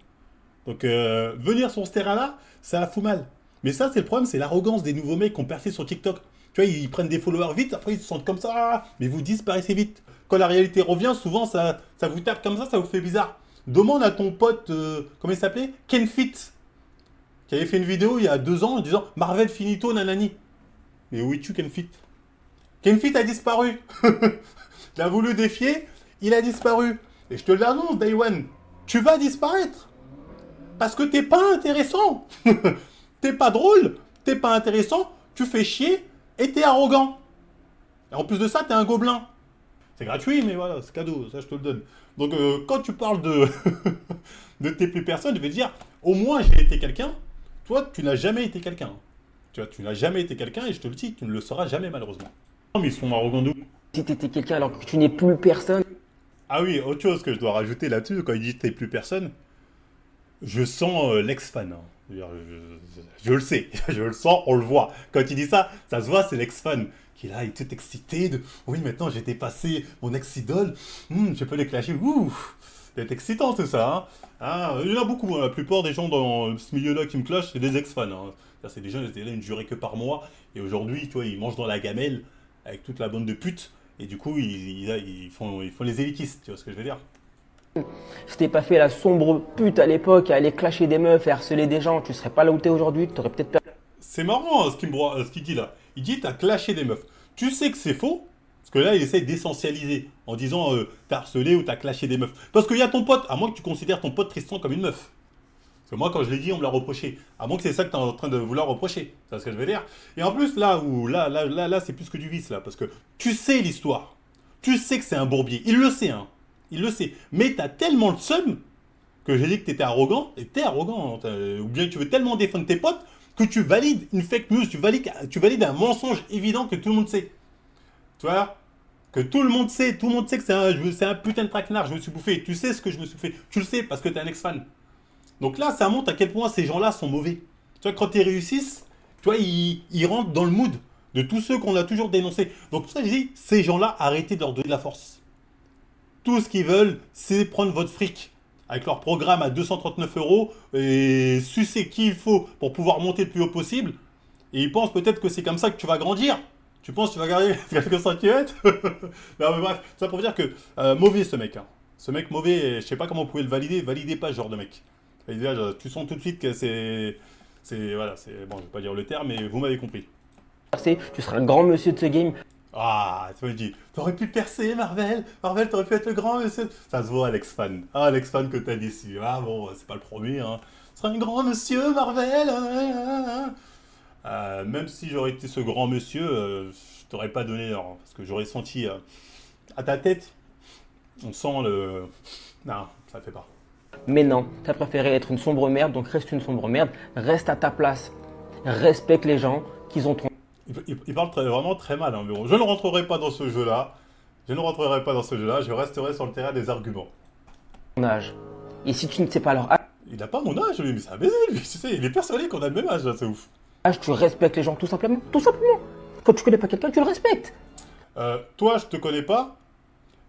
Donc, venir sur ce terrain-là, ça fout mal. Mais ça, c'est le problème, c'est l'arrogance des nouveaux mecs qui ont percé sur TikTok. Tu vois, ils prennent des followers vite, après ils se sentent comme ça, mais vous disparaissez vite. Quand la réalité revient, souvent, ça vous tape comme ça vous fait bizarre. Demande à ton pote, comment il s'appelait? Kenfit, qui avait fait une vidéo il y a 2 ans en disant « Marvel finito, nanani ». Mais où es-tu, Kenfit? Kenfit a disparu. Il a voulu défier, il a disparu. Et je te l'annonce, Daiwan, tu vas disparaître. Parce que t'es pas intéressant. T'es pas drôle, t'es pas intéressant, tu fais chier et t'es arrogant. Et en plus de ça, t'es un gobelin. C'est gratuit, mais voilà, c'est cadeau, ça je te le donne. Donc quand tu parles de de t'es plus personne, je vais te dire, au moins j'ai été quelqu'un. Toi, tu n'as jamais été quelqu'un. Tu vois, tu n'as jamais été quelqu'un et je te le dis, tu ne le seras jamais malheureusement. Non, mais ils sont arrogants de ouf. Si t'étais quelqu'un alors que tu n'es plus personne. Ah oui, autre chose que je dois rajouter là-dessus, quand il dit t'es plus personne, je sens l'ex-fan. Hein. Je le sais, je le sens, on le voit. Quand il dit ça, ça se voit, c'est l'ex-fan qui est là, il est tout excité de « Oui, maintenant j'ai dépassé mon ex-idole, je peux les clasher, ouf !» C'est excitant tout ça. Hein. Il y en a beaucoup, hein. La plupart des gens dans ce milieu-là qui me clashent, c'est des ex-fans. Hein. C'est des gens qui étaient là, ils ne juraient que par mois, et aujourd'hui, tu vois, ils mangent dans la gamelle avec toute la bande de putes, et du coup, ils font les élitistes, tu vois ce que je veux dire? Si t'es pas fait la sombre pute à l'époque, à aller clasher des meufs et harceler des gens, tu serais pas là où t'es aujourd'hui, t'aurais peut-être perdu. C'est marrant ce qu'il dit là. Il dit t'as clashé des meufs. Tu sais que c'est faux, parce que là il essaie d'essentialiser en disant t'as harcelé ou t'as clashé des meufs. Parce qu'il y a ton pote, à moins que tu considères ton pote Tristan comme une meuf. Parce que moi quand je l'ai dit on me l'a reproché. À moins que c'est ça que t'es en train de vouloir reprocher. C'est ce que je veux dire. Et en plus là c'est plus que du vice là, parce que tu sais l'histoire. Tu sais que c'est un bourbier. Il le sait, hein. Il le sait. Mais t'as tellement le seum que j'ai dit que t'étais arrogant, et t'es arrogant, hein. Ou bien que tu veux tellement défendre tes potes que tu valides une fake news, tu valides un mensonge évident que tout le monde sait. Tu vois? Que tout le monde sait que c'est un putain de traquenard, je me suis bouffé. Tu sais ce que je me suis fait. Tu le sais parce que t'es un ex-fan. Donc là, ça montre à quel point ces gens-là sont mauvais. Tu vois, quand ils réussissent, tu vois, ils rentrent dans le mood. De tous ceux qu'on a toujours dénoncés. Donc pour ça, j'ai dit, ces gens-là, arrêtez de leur donner de la force. Tout ce qu'ils veulent, c'est prendre votre fric. Avec leur programme à 239 € et sucer qui il faut pour pouvoir monter le plus haut possible. Et ils pensent peut-être que c'est comme ça que tu vas grandir. Tu penses que tu vas garder quelques centimètres? Non mais bref, ça pour dire que mauvais ce mec. Hein. Ce mec mauvais, je sais pas comment vous pouvez le valider. Validez pas ce genre de mec. Tu sens tout de suite que c'est... Voilà, c'est... Bon, je vais pas dire le terme, mais vous m'avez compris. Tu seras le grand monsieur de ce game. Ah, tu me dis, t'aurais pu percer, Marvel. Marvel, t'aurais pu être le grand monsieur. Ça se voit, Alex Fan. Ah, Alex Fan que t'as déçu. Ah bon, c'est pas le premier. Hein. Ce serait un grand monsieur, Marvel. Même si j'aurais été ce grand monsieur, je t'aurais pas donné l'heure. Hein, parce que j'aurais senti à ta tête, on sent le... Non, ça fait pas. Mais non, t'as préféré être une sombre merde, donc reste une sombre merde. Reste à ta place. Respecte les gens qui ont ton Il parle vraiment très mal. Hein, mais bon, je ne rentrerai pas dans ce jeu-là. Je ne rentrerai pas dans ce jeu-là. Je resterai sur le terrain des arguments. âge. Et si tu ne sais pas leur Il n'a pas mon âge, lui, mais c'est un baiser, lui. Tu sais, il est persuadé qu'on a le même âge, là, c'est ouf. âge, tu respectes les gens tout simplement. Tout simplement. Quand tu connais pas quelqu'un, tu le respectes. Toi, je te connais pas,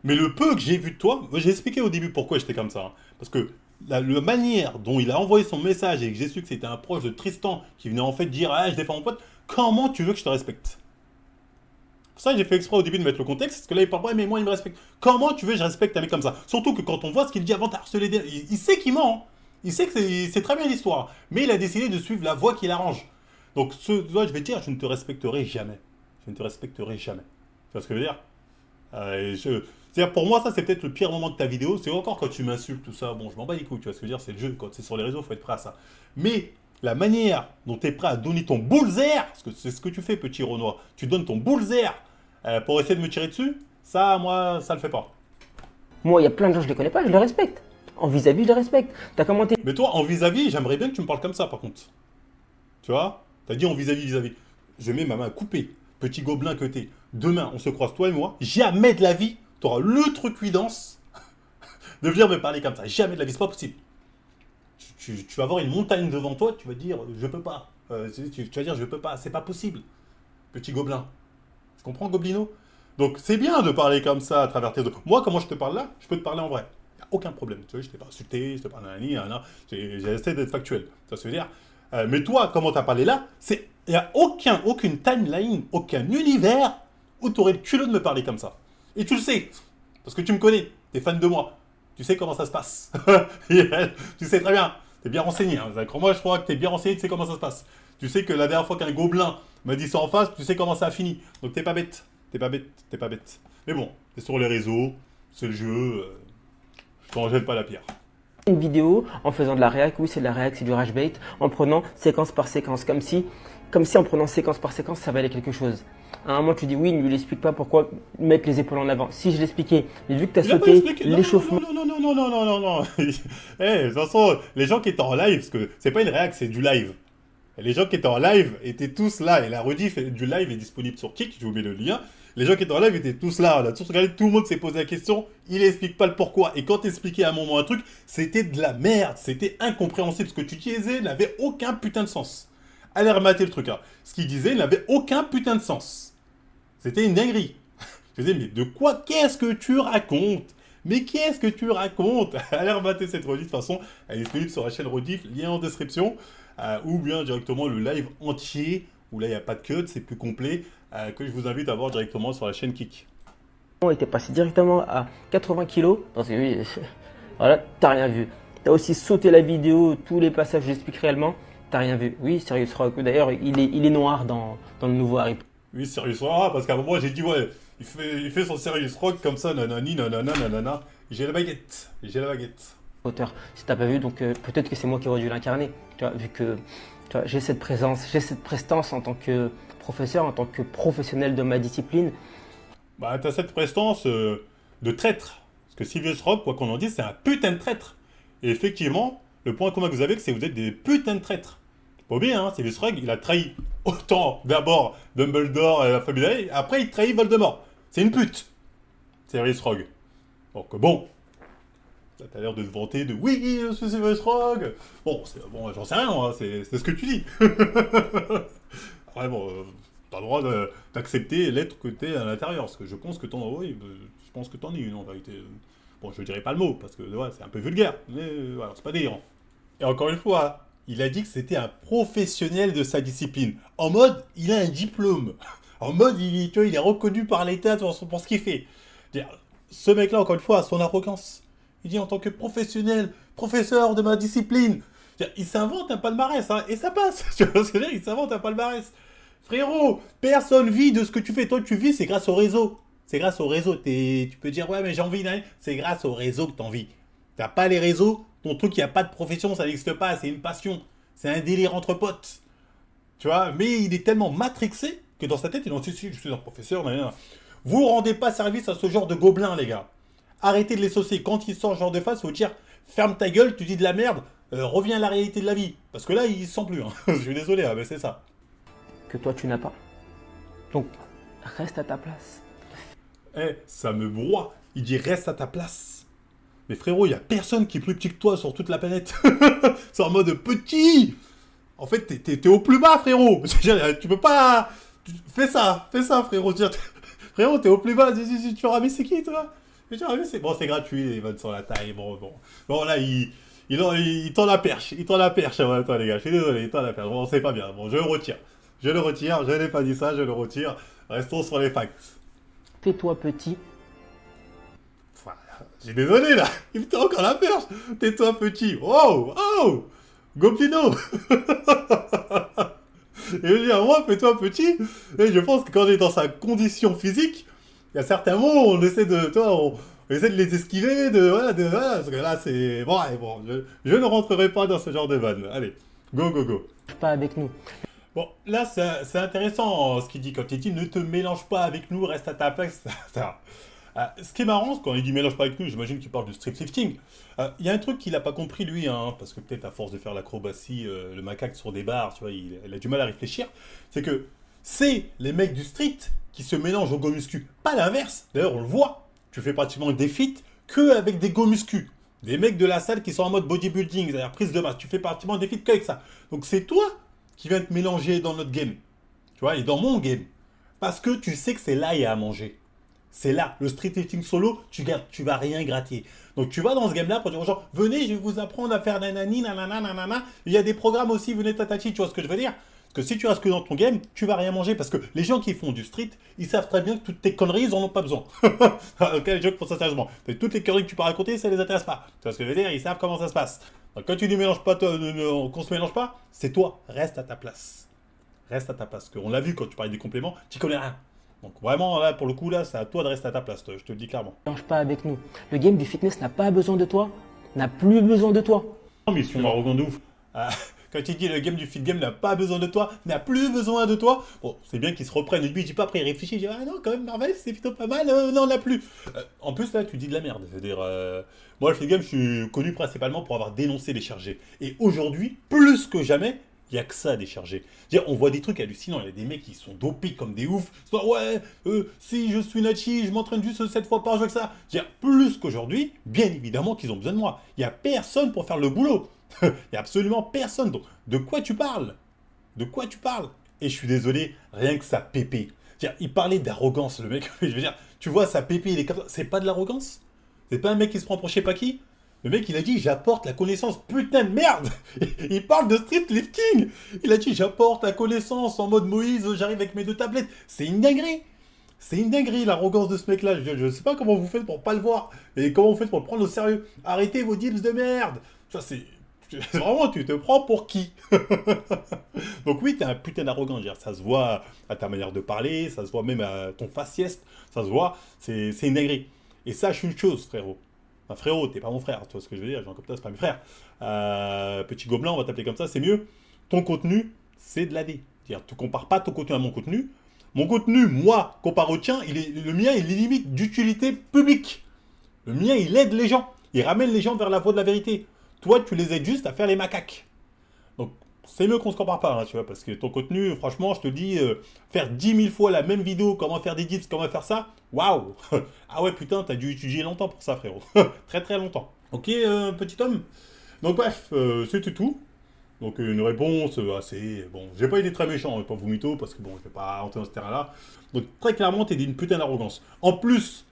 mais le peu que j'ai vu de toi, moi, j'ai expliqué au début pourquoi j'étais comme ça. Hein. Parce que la manière dont il a envoyé son message et que j'ai su que c'était un proche de Tristan qui venait en fait dire « Ah, je défends mon pote », comment tu veux que je te respecte? Pour ça, j'ai fait exprès au début de mettre le contexte, parce que là, il parle « Ouais, mais moi, il me respecte ». Comment tu veux que je respecte un mec comme ça? Surtout que quand on voit ce qu'il dit avant de harceler des... Il sait qu'il ment, hein. Il sait que c'est très bien l'histoire, mais il a décidé de suivre la voie qui l'arrange. Donc, là, je vais te dire, je ne te respecterai jamais. Je ne te respecterai jamais. Tu vois ce que je veux dire? C'est-à-dire, pour moi, ça, c'est peut-être le pire moment de ta vidéo. C'est encore quand tu m'insultes, tout ça. Bon, je m'en bats les couilles, tu vois ce que je veux dire? C'est le jeu. Quand c'est sur les réseaux, il faut être prêt à ça. Mais la manière dont tu es prêt à donner ton bullseye, parce que c'est ce que tu fais, petit Renoir, tu donnes ton bullseye pour essayer de me tirer dessus, ça, moi, ça le fait pas. Moi, il y a plein de gens, je les connais pas, je les respecte. En vis-à-vis, je les respecte. T'as commenté. Mais toi, en vis-à-vis, j'aimerais bien que tu me parles comme ça, par contre. Tu vois? T'as dit en vis-à-vis, vis-à-vis. Je mets ma main coupée. Petit gobelin que t'es. Demain, on se croise, toi et moi. Jamais de la vie, t'auras le trucuidance de venir me parler comme ça. Jamais de la vie, c'est pas possible. Tu vas avoir une montagne devant toi, tu vas dire, je peux pas. Tu vas dire, je peux pas, c'est pas possible. Petit gobelin. Tu comprends, Goblino? Donc, c'est bien de parler comme ça à travers tes... Moi, comment je te parle là, je peux te parler en vrai. Y a aucun problème. Tu vois, je t'ai pas insulté, je te parle d'un j'ai essayé d'être factuel. Ça se veut dire... mais toi, comment t'as parlé là, il n'y a aucune timeline, aucun univers où tu aurais le culot de me parler comme ça. Et tu le sais, parce que tu me connais, tu es fan de moi, tu sais comment ça se passe. Tu sais très bien, tu es bien renseigné. Hein. Moi, je crois que tu es bien renseigné, tu sais comment ça se passe. Tu sais que la dernière fois qu'un gobelin m'a dit ça en face, tu sais comment ça a fini. Donc t'es pas bête, t'es pas bête, t'es pas bête. Mais bon, c'est sur les réseaux, c'est le jeu, je t'en jette pas la pierre. Une vidéo en faisant de la réac, oui c'est de la réac, c'est du rage bait, en prenant séquence par séquence, comme si en prenant séquence par séquence ça valait quelque chose. À un moment tu dis oui, ne lui explique pas pourquoi mettre les épaules en avant. Si je l'expliquais, mais vu que tu as sauté l'échauffement... Non. Eh, de toute façon, les gens qui étaient en live, parce que c'est pas une réac, c'est du live. Et les gens qui étaient en live étaient tous là, et la rediff du live est disponible sur Kik, je vous mets le lien. Les gens qui étaient en live étaient tous là, on a tous regardé, tout le monde s'est posé la question, il explique pas le pourquoi. Et quand tu expliquais à un moment un truc, c'était de la merde, c'était incompréhensible. Ce que tu disais n'avait aucun putain de sens. Allez remater le truc, hein. Ce qu'il disait n'avait aucun putain de sens. C'était une dinguerie. Je disais, mais de quoi, qu'est-ce que tu racontes? Mais qu'est-ce que tu racontes? Allez remater cette rediff, de toute façon, elle est disponible sur la chaîne rediff, lien en description, ou bien directement le live entier, où là il n'y a pas de cut, c'est plus complet, que je vous invite à voir directement sur la chaîne Kik. On était passé directement à 80 kg, parce que oui, voilà, t'as rien vu. T'as aussi sauté la vidéo, tous les passages, j'explique réellement, t'as rien vu. Oui, Serious Rock, d'ailleurs, il est noir dans le nouveau Harry Potter. Oui, Serious Rock, parce qu'à un moment j'ai dit, ouais, il fait son Serious Rock comme ça, nanani, nanana, j'ai la baguette, Si t'as pas vu, donc peut-être que c'est moi qui aurais dû l'incarner, tu vois, vu que tu vois, j'ai cette présence, j'ai cette prestance en tant que professeur, en tant que professionnel de ma discipline. Bah, t'as cette prestance de traître. Parce que Serious Rock, quoi qu'on en dise, c'est un putain de traître. Et effectivement, le point commun que vous avez, c'est que vous êtes des putains de traîtres. Pas bien, hein, Serious Rock, il a trahi autant d'abord Dumbledore et la famille d'Harry, après il trahit Voldemort. C'est une pute, Serious Rock. Donc bon, t'as l'air de te vanter de oui, je suis Serious Rock. Bon, j'en sais rien, hein, c'est ce que tu dis. Après, bon, t'as le droit d'accepter l'être que t'es à l'intérieur. Parce que je pense que oui, je pense que t'en es une en vérité. Bon, je dirais pas le mot, parce que ouais, c'est un peu vulgaire, mais voilà, c'est pas délirant. Et encore une fois, il a dit que c'était un professionnel de sa discipline. En mode, il a un diplôme. En mode, tu vois, il est reconnu par l'État pour ce qu'il fait. Ce mec-là, encore une fois, a son arrogance. Il dit en tant que professionnel, professeur de ma discipline. Il s'invente un palmarès, hein, et ça passe. Tu vois ce que je veux dire? Il s'invente un palmarès. Frérot, personne vit de ce que tu fais. Toi, tu vis, c'est grâce au réseau. C'est grâce au réseau. Tu peux dire, ouais, mais j'ai envie d'aller. C'est grâce au réseau que t'en vis. T'as pas les réseaux, ton truc, il n'y a pas de profession, ça n'existe pas. C'est une passion. C'est un délire entre potes. Tu vois, mais il est tellement matrixé que dans sa tête, il en dit, si, je suis un professeur. Vous rendez pas service à ce genre de gobelins, les gars. Arrêtez de les saucer. Quand il sort ce genre de face, il faut dire, ferme ta gueule, tu dis de la merde, reviens à la réalité de la vie. Parce que là, il se sent plus. Hein. Je suis désolé, hein, mais c'est ça. Que toi, tu n'as pas. Donc, reste à ta place. Ça me broie. Il dit, reste à ta place. Mais frérot, il n'y a personne qui est plus petit que toi sur toute la planète. C'est en mode petit. En fait, t'es au plus bas, frérot. Tu peux pas... Fais ça, frérot. Frérot, t'es au plus bas. Tu auras mis c'est qui, toi? Bon, c'est gratuit, les vannes sur la taille. Bon, là, il tend la perche. Il tend la perche en même temps, les gars. Je suis désolé, il tend la perche. Bon, c'est pas bien. Bon, je le retire. Je n'ai pas dit ça, je le retire. Restons sur les facts. Tais-toi, petit. Enfin, j'ai désolé, là. Il me tend encore la perche. Tais-toi, petit. Oh, Goblino. Et je dis à moi, fais-toi petit. Et je pense que quand on est dans sa condition physique, il y a certains mots, on essaie de, on essaie de les esquiver, voilà, parce que là, c'est... Bon, je ne rentrerai pas dans ce genre de vanne. Allez, go. Pas avec nous. Bon, là, c'est intéressant ce qu'il dit. Quand il dit, ne te mélange pas avec nous, reste à ta place. Ce qui est marrant, quand il dit mélange pas avec nous, j'imagine qu'il parle du street lifting. Il y a un truc qu'il n'a pas compris, lui, hein, parce que peut-être à force de faire l'acrobatie, le macaque sur des barres, tu vois, il a du mal à réfléchir. C'est que c'est les mecs du street qui se mélangent au go muscu. Pas l'inverse. D'ailleurs, on le voit. Tu fais pratiquement des feats qu'avec des go muscu. Des mecs de la salle qui sont en mode bodybuilding, c'est-à-dire prise de masse. Tu fais pratiquement des feats qu'avec ça. Donc c'est toi qui viens te mélanger dans notre game. Tu vois, et dans mon game. Parce que tu sais que c'est là il y a à manger. C'est là, le street lifting solo, tu vas rien gratter. Donc tu vas dans ce game-là pour dire aux gens, venez, je vais vous apprendre à faire nanani, nanana, nanana. Il y a des programmes aussi, venez tatati, tu vois ce que je veux dire? Parce que si tu restes que dans ton game, tu vas rien manger. Parce que les gens qui font du street, ils savent très bien que toutes tes conneries, ils en ont pas besoin. Ok, les gens qui font ça sérieusement. Toutes les conneries que tu peux raconter, ça les intéresse pas. Tu vois ce que je veux dire? Ils savent comment ça se passe. Donc quand tu dis mélange pas, qu'on se mélange pas, c'est toi, reste à ta place. Reste à ta place. Parce qu'on l'a vu quand tu parlais des compléments, tu connais rien. Donc vraiment, là, pour le coup, là, c'est à toi de rester à ta place, je te le dis clairement. Mélange pas avec nous. Le game du fitness n'a pas besoin de toi, n'a plus besoin de toi. Non, mais ils sont arrogants de ouf. Quand il dit le game du fit game n'a pas besoin de toi, n'a plus besoin de toi, bon, c'est bien qu'ils se reprennent. Lui, il dit pas après, il réfléchit, il dit ah non, quand même, Marvel, c'est plutôt pas mal, non, on l'a plus. En plus, là, tu dis de la merde. C'est-à-dire, moi, le fit game, je suis connu principalement pour avoir dénoncé les chargés. Et aujourd'hui, plus que jamais, il n'y a que ça à décharger. On voit des trucs hallucinants. Il y a des mecs qui sont dopés comme des oufs. Ouais, si je suis Nachi, je m'entraîne juste 7 fois par jour avec ça. Plus qu'aujourd'hui, bien évidemment qu'ils ont besoin de moi. Il n'y a personne pour faire le boulot. Il n'y a absolument personne. Donc, de quoi tu parles? De quoi tu parles? Et je suis désolé, rien que ça pépé. Il parlait d'arrogance, le mec. Je veux dire, tu vois, ça pépé, il est comme ça. C'est pas de l'arrogance? C'est pas un mec qui se prend pour je sais pas qui? Le mec, il a dit, j'apporte la connaissance, putain de merde. Il parle de street lifting. Il a dit, j'apporte la connaissance en mode Moïse, j'arrive avec mes 2 tablettes. C'est une dinguerie. C'est une dinguerie, l'arrogance de ce mec-là. Je sais pas comment vous faites pour pas le voir. Et comment vous faites pour le prendre au sérieux. Arrêtez vos deals de merde. Ça, c'est... Vraiment, tu te prends pour qui? Donc oui, t'es un putain d'arrogant. Ça se voit à ta manière de parler, ça se voit même à ton faciès. Ça se voit, c'est une dinguerie. Et sache une chose, frérot. Enfin, frérot, t'es pas mon frère, tu vois ce que je veux dire, Jean Copta, c'est pas mes frères. Petit gobelin, on va t'appeler comme ça, c'est mieux. Ton contenu, c'est de la D. C'est-à-dire, tu compares pas ton contenu à mon contenu. Mon contenu, moi, comparé au tien, le mien, il est limite d'utilité publique. Le mien, il aide les gens. Il ramène les gens vers la voie de la vérité. Toi, tu les aides juste à faire les macaques. Donc, c'est mieux qu'on se compare pas, hein, tu vois, parce que ton contenu, franchement, je te dis, faire 10 000 fois la même vidéo, comment faire des dips, comment faire ça, waouh. Ah ouais, putain, t'as dû étudier longtemps pour ça, frérot. Très très longtemps. Ok, petit homme. Donc bref, c'était tout. Donc une réponse assez... Bon, j'ai pas été très méchant, pas vous mytho, parce que bon, je vais pas entrer dans ce terrain-là. Donc très clairement, t'es d'une putain d'arrogance. En plus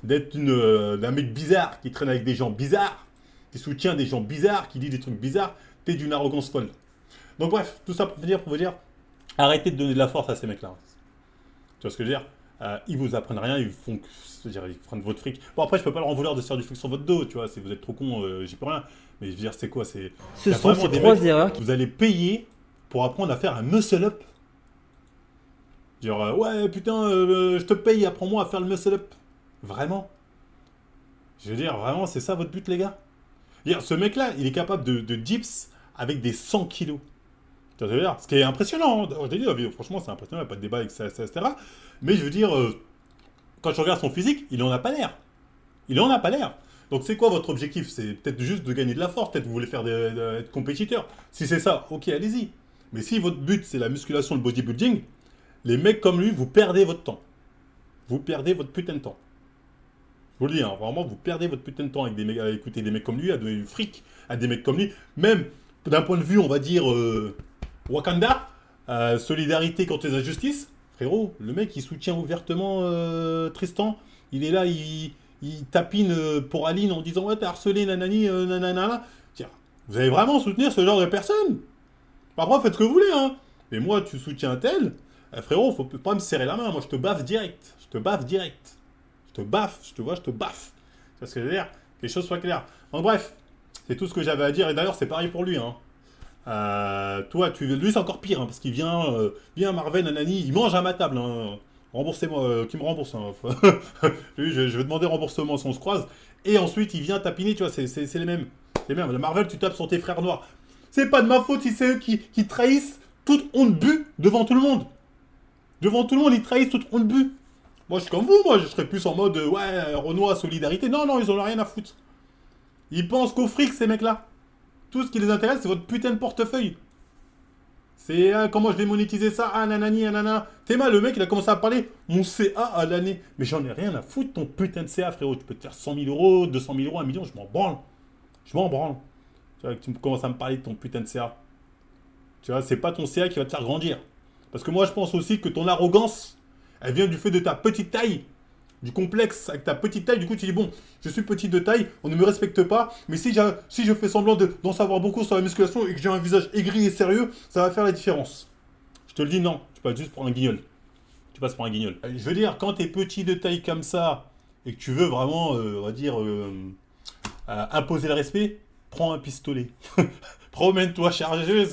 d'être d'un mec bizarre, qui traîne avec des gens bizarres, qui soutient des gens bizarres, qui dit des trucs bizarres, t'es d'une arrogance folle. Donc bref, tout ça pour vous dire, arrêtez de donner de la force à ces mecs-là. Tu vois ce que je veux dire? Ils vous apprennent rien, ils font, c'est-à-dire, ils prennent votre fric. Bon après, je peux pas leur en vouloir de se faire du fric sur votre dos, tu vois, si vous êtes trop con, j'y peux rien. Mais je veux dire, c'est quoi? Ce y a sont vraiment ces des 3 mecs, erreurs. vous allez payer pour apprendre à faire un muscle-up. Genre, ouais, putain, je te paye, apprends-moi à faire le muscle-up. Vraiment? Je veux dire, vraiment, c'est ça votre but, les gars? Dire, ce mec-là, il est capable de dips avec des 100 kilos. Tu vois ce que je veux dire? Ce qui est impressionnant. Hein. Je t'ai dit, franchement, c'est impressionnant, il n'y a pas de débat avec ça, etc. Mais je veux dire, quand je regarde son physique, il en a pas l'air. Il en a pas l'air. Donc c'est quoi votre objectif? C'est peut-être juste de gagner de la force, peut-être vous voulez faire être compétiteur. Si c'est ça, ok, allez-y. Mais si votre but c'est la musculation, le bodybuilding, les mecs comme lui, vous perdez votre temps. Vous perdez votre putain de temps. Je vous le dis, hein, vraiment, vous perdez votre putain de temps avec des mecs, à écouter des mecs comme lui, à donner du fric à des mecs comme lui. Même d'un point de vue, on va dire, Wakanda, solidarité contre les injustices. Frérot, le mec, il soutient ouvertement Tristan. Il est là, il tapine pour Aline en disant « Ouais, t'as harcelé, nanani, nanana. » Tiens, vous allez vraiment soutenir ce genre de personne? Après, faites ce que vous voulez, hein. Mais moi, tu soutiens un tel, frérot, faut pas me serrer la main. Moi, je te baffe direct. Je te baffe direct. Je te baffe, je te vois, je te baffe. Tu vois ce que je veux dire? Que les choses soient claires. Donc bref, c'est tout ce que j'avais à dire. Et d'ailleurs, c'est pareil pour lui, hein. Toi, lui, c'est encore pire, hein, parce qu'il vient Marvel, nanani, il mange à ma table, hein. Remboursez-moi, qui me rembourse. Hein. Lui, je vais demander remboursement si on se croise. Et ensuite, il vient tapiner, tu vois, c'est les mêmes. C'est les mêmes. Le Marvel, tu tapes sur tes frères noirs. C'est pas de ma faute si c'est eux qui trahissent toute honte but devant tout le monde. Devant tout le monde, ils trahissent toute honte but. Moi, je suis comme vous, moi, je serais plus en mode, ouais, Renoir, solidarité. Non, non, ils en ont rien à foutre. Ils pensent qu'au fric, ces mecs-là. Tout ce qui les intéresse, c'est votre putain de portefeuille. C'est comment je vais monétiser ça? Ah, nanani, nanana. Théma, le mec, il a commencé à parler mon CA à l'année. Mais j'en ai rien à foutre, ton putain de CA, frérot. Tu peux te faire 100 000 euros, 200 000 euros, 1 million, je m'en branle. Je m'en branle. Tu vois, tu commences à me parler de ton putain de CA. Tu vois, c'est pas ton CA qui va te faire grandir. Parce que moi, je pense aussi que ton arrogance, elle vient du fait de ta petite taille. Du complexe avec ta petite taille, du coup tu dis bon, je suis petit de taille, on ne me respecte pas, mais si je fais semblant d'en savoir beaucoup sur la musculation et que j'ai un visage aigri et sérieux, ça va faire la différence. Je te le dis, non, tu passes juste pour un guignol. Tu passes pour un guignol. Je veux dire, quand tu es petit de taille comme ça et que tu veux vraiment, on va dire, imposer le respect, prends un pistolet. Promène-toi chargé,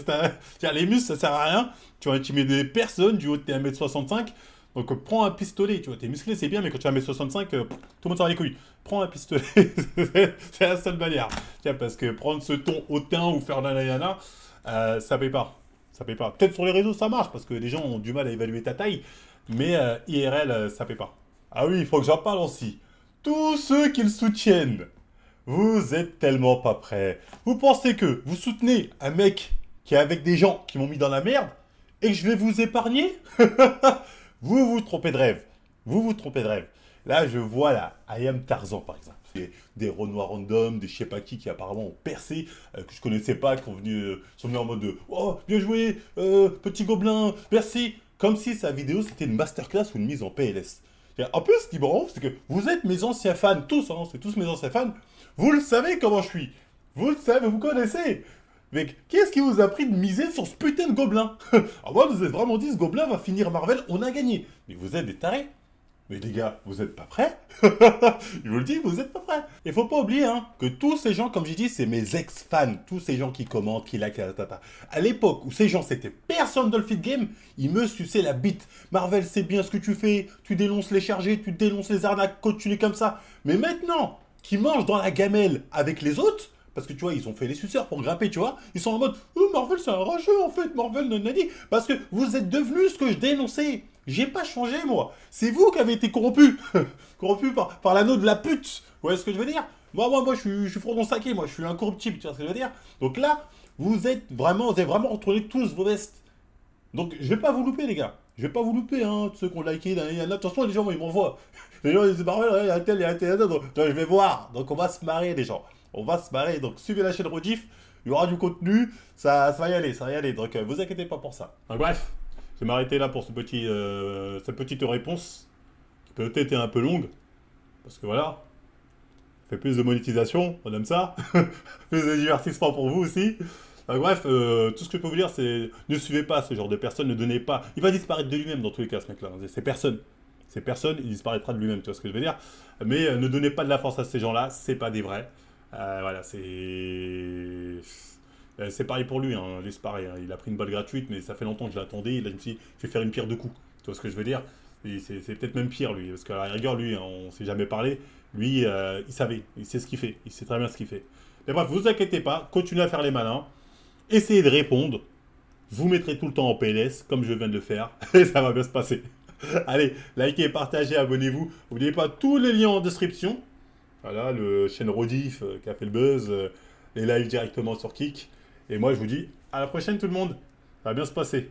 les muscles ça sert à rien, tu vas intimider personne du haut de tes 1m65. Donc prends un pistolet, tu vois, t'es musclé c'est bien, mais quand tu as 1m65, tout le monde s'en va les couilles. Prends un pistolet, c'est la seule manière. Tiens, parce que prendre ce ton hautain ou faire nanana, ça paye pas. Ça paye pas. Peut-être sur les réseaux ça marche, parce que les gens ont du mal à évaluer ta taille, mais IRL, ça paye pas. Ah oui, il faut que j'en parle aussi. Tous ceux qui le soutiennent, vous êtes tellement pas prêts. Vous pensez que vous soutenez un mec qui est avec des gens qui m'ont mis dans la merde, et que je vais vous épargner? Vous vous trompez de rêve. Vous vous trompez de rêve. Là, je vois là, I Am Tarzan par exemple. C'est des Renois random, des je sais pas qui apparemment ont percé, que je connaissais pas, qui sont venus en mode de oh, bien joué, petit gobelin, merci. Comme si sa vidéo c'était une masterclass ou une mise en PLS. En plus, ce qui me rend ouf, c'est que vous êtes mes anciens fans, tous, hein, c'est tous mes anciens fans. Vous le savez comment je suis. Vous le savez, vous connaissez. Mec, qu'est-ce qui vous a pris de miser sur ce putain de gobelin? Alors moi, vous vous êtes vraiment dit, ce gobelin va finir Marvel, on a gagné. Mais vous êtes des tarés. Mais les gars, vous êtes pas prêts? Je vous le dis, vous êtes pas prêts. Il faut pas oublier, hein, que tous ces gens, comme j'ai dit, c'est mes ex-fans. Tous ces gens qui commentent, qui likent, tata. À l'époque où ces gens, c'était personne dans le feed game, ils me suçaient la bite. Marvel, c'est bien ce que tu fais. Tu dénonces les chargés, tu dénonces les arnaques, continue comme ça. Mais maintenant, qui mangent dans la gamelle avec les autres, parce que tu vois, ils ont fait les suceurs pour grimper, tu vois. Ils sont en mode, oh, Marvel, c'est un rageux en fait, Marvel, nanani. Parce que vous êtes devenus ce que je dénonçais. J'ai pas changé, moi. C'est vous qui avez été corrompus. Corrompus par l'anneau de la pute. Vous voyez ce que je veux dire? Moi, je suis Frodon Saké, moi, je suis incorruptible, tu vois ce que je veux dire? Donc là, vous avez vraiment retourné tous vos vestes. Donc, je vais pas vous louper, les gars. Je vais pas vous louper, hein, ceux qui ont liké. Attention, les gens, ils m'envoient. Les gens, ils disent, Marvel, il y a un tel, donc je vais voir. Donc, on va se marrer, les gens. On va se marrer, donc suivez la chaîne Rodif. il y aura du contenu, ça va y aller, ça va y aller. Donc, vous inquiétez pas pour ça. Donc, bref, je vais m'arrêter là pour cette petite réponse, qui peut-être être un peu longue, parce que voilà, fait plus de monétisation, on aime ça, plus de divertissement pour vous aussi. Bref, tout ce que je peux vous dire, c'est ne suivez pas ce genre de personnes, ne donnez pas. Il va disparaître de lui-même dans tous les cas, ce mec-là. C'est personne. C'est personne, il disparaîtra de lui-même, tu vois ce que je veux dire. Mais ne donnez pas de la force à ces gens-là, c'est pas des vrais. Voilà, c'est pareil pour lui, hein, lui c'est pareil. Hein. Il a pris une balle gratuite, mais ça fait longtemps que je l'attendais. Il a dit, je vais faire une pierre deux coups. Tu vois ce que je veux dire. Et c'est peut-être même pire, lui. Parce qu'à la rigueur, lui, hein, on s'est jamais parlé. Lui, il savait, il sait ce qu'il fait. Il sait très bien ce qu'il fait. Mais bref, vous inquiétez pas, continuez à faire les malins. Essayez de répondre. Vous mettrez tout le temps en PLS, comme je viens de le faire. Et ça va bien se passer. Allez, likez, partagez, abonnez-vous. N'oubliez pas tous les liens en description. Voilà, le chaîne Rodif qui a fait le buzz, les lives directement sur Kik. Et moi, je vous dis à la prochaine tout le monde. Ça va bien se passer.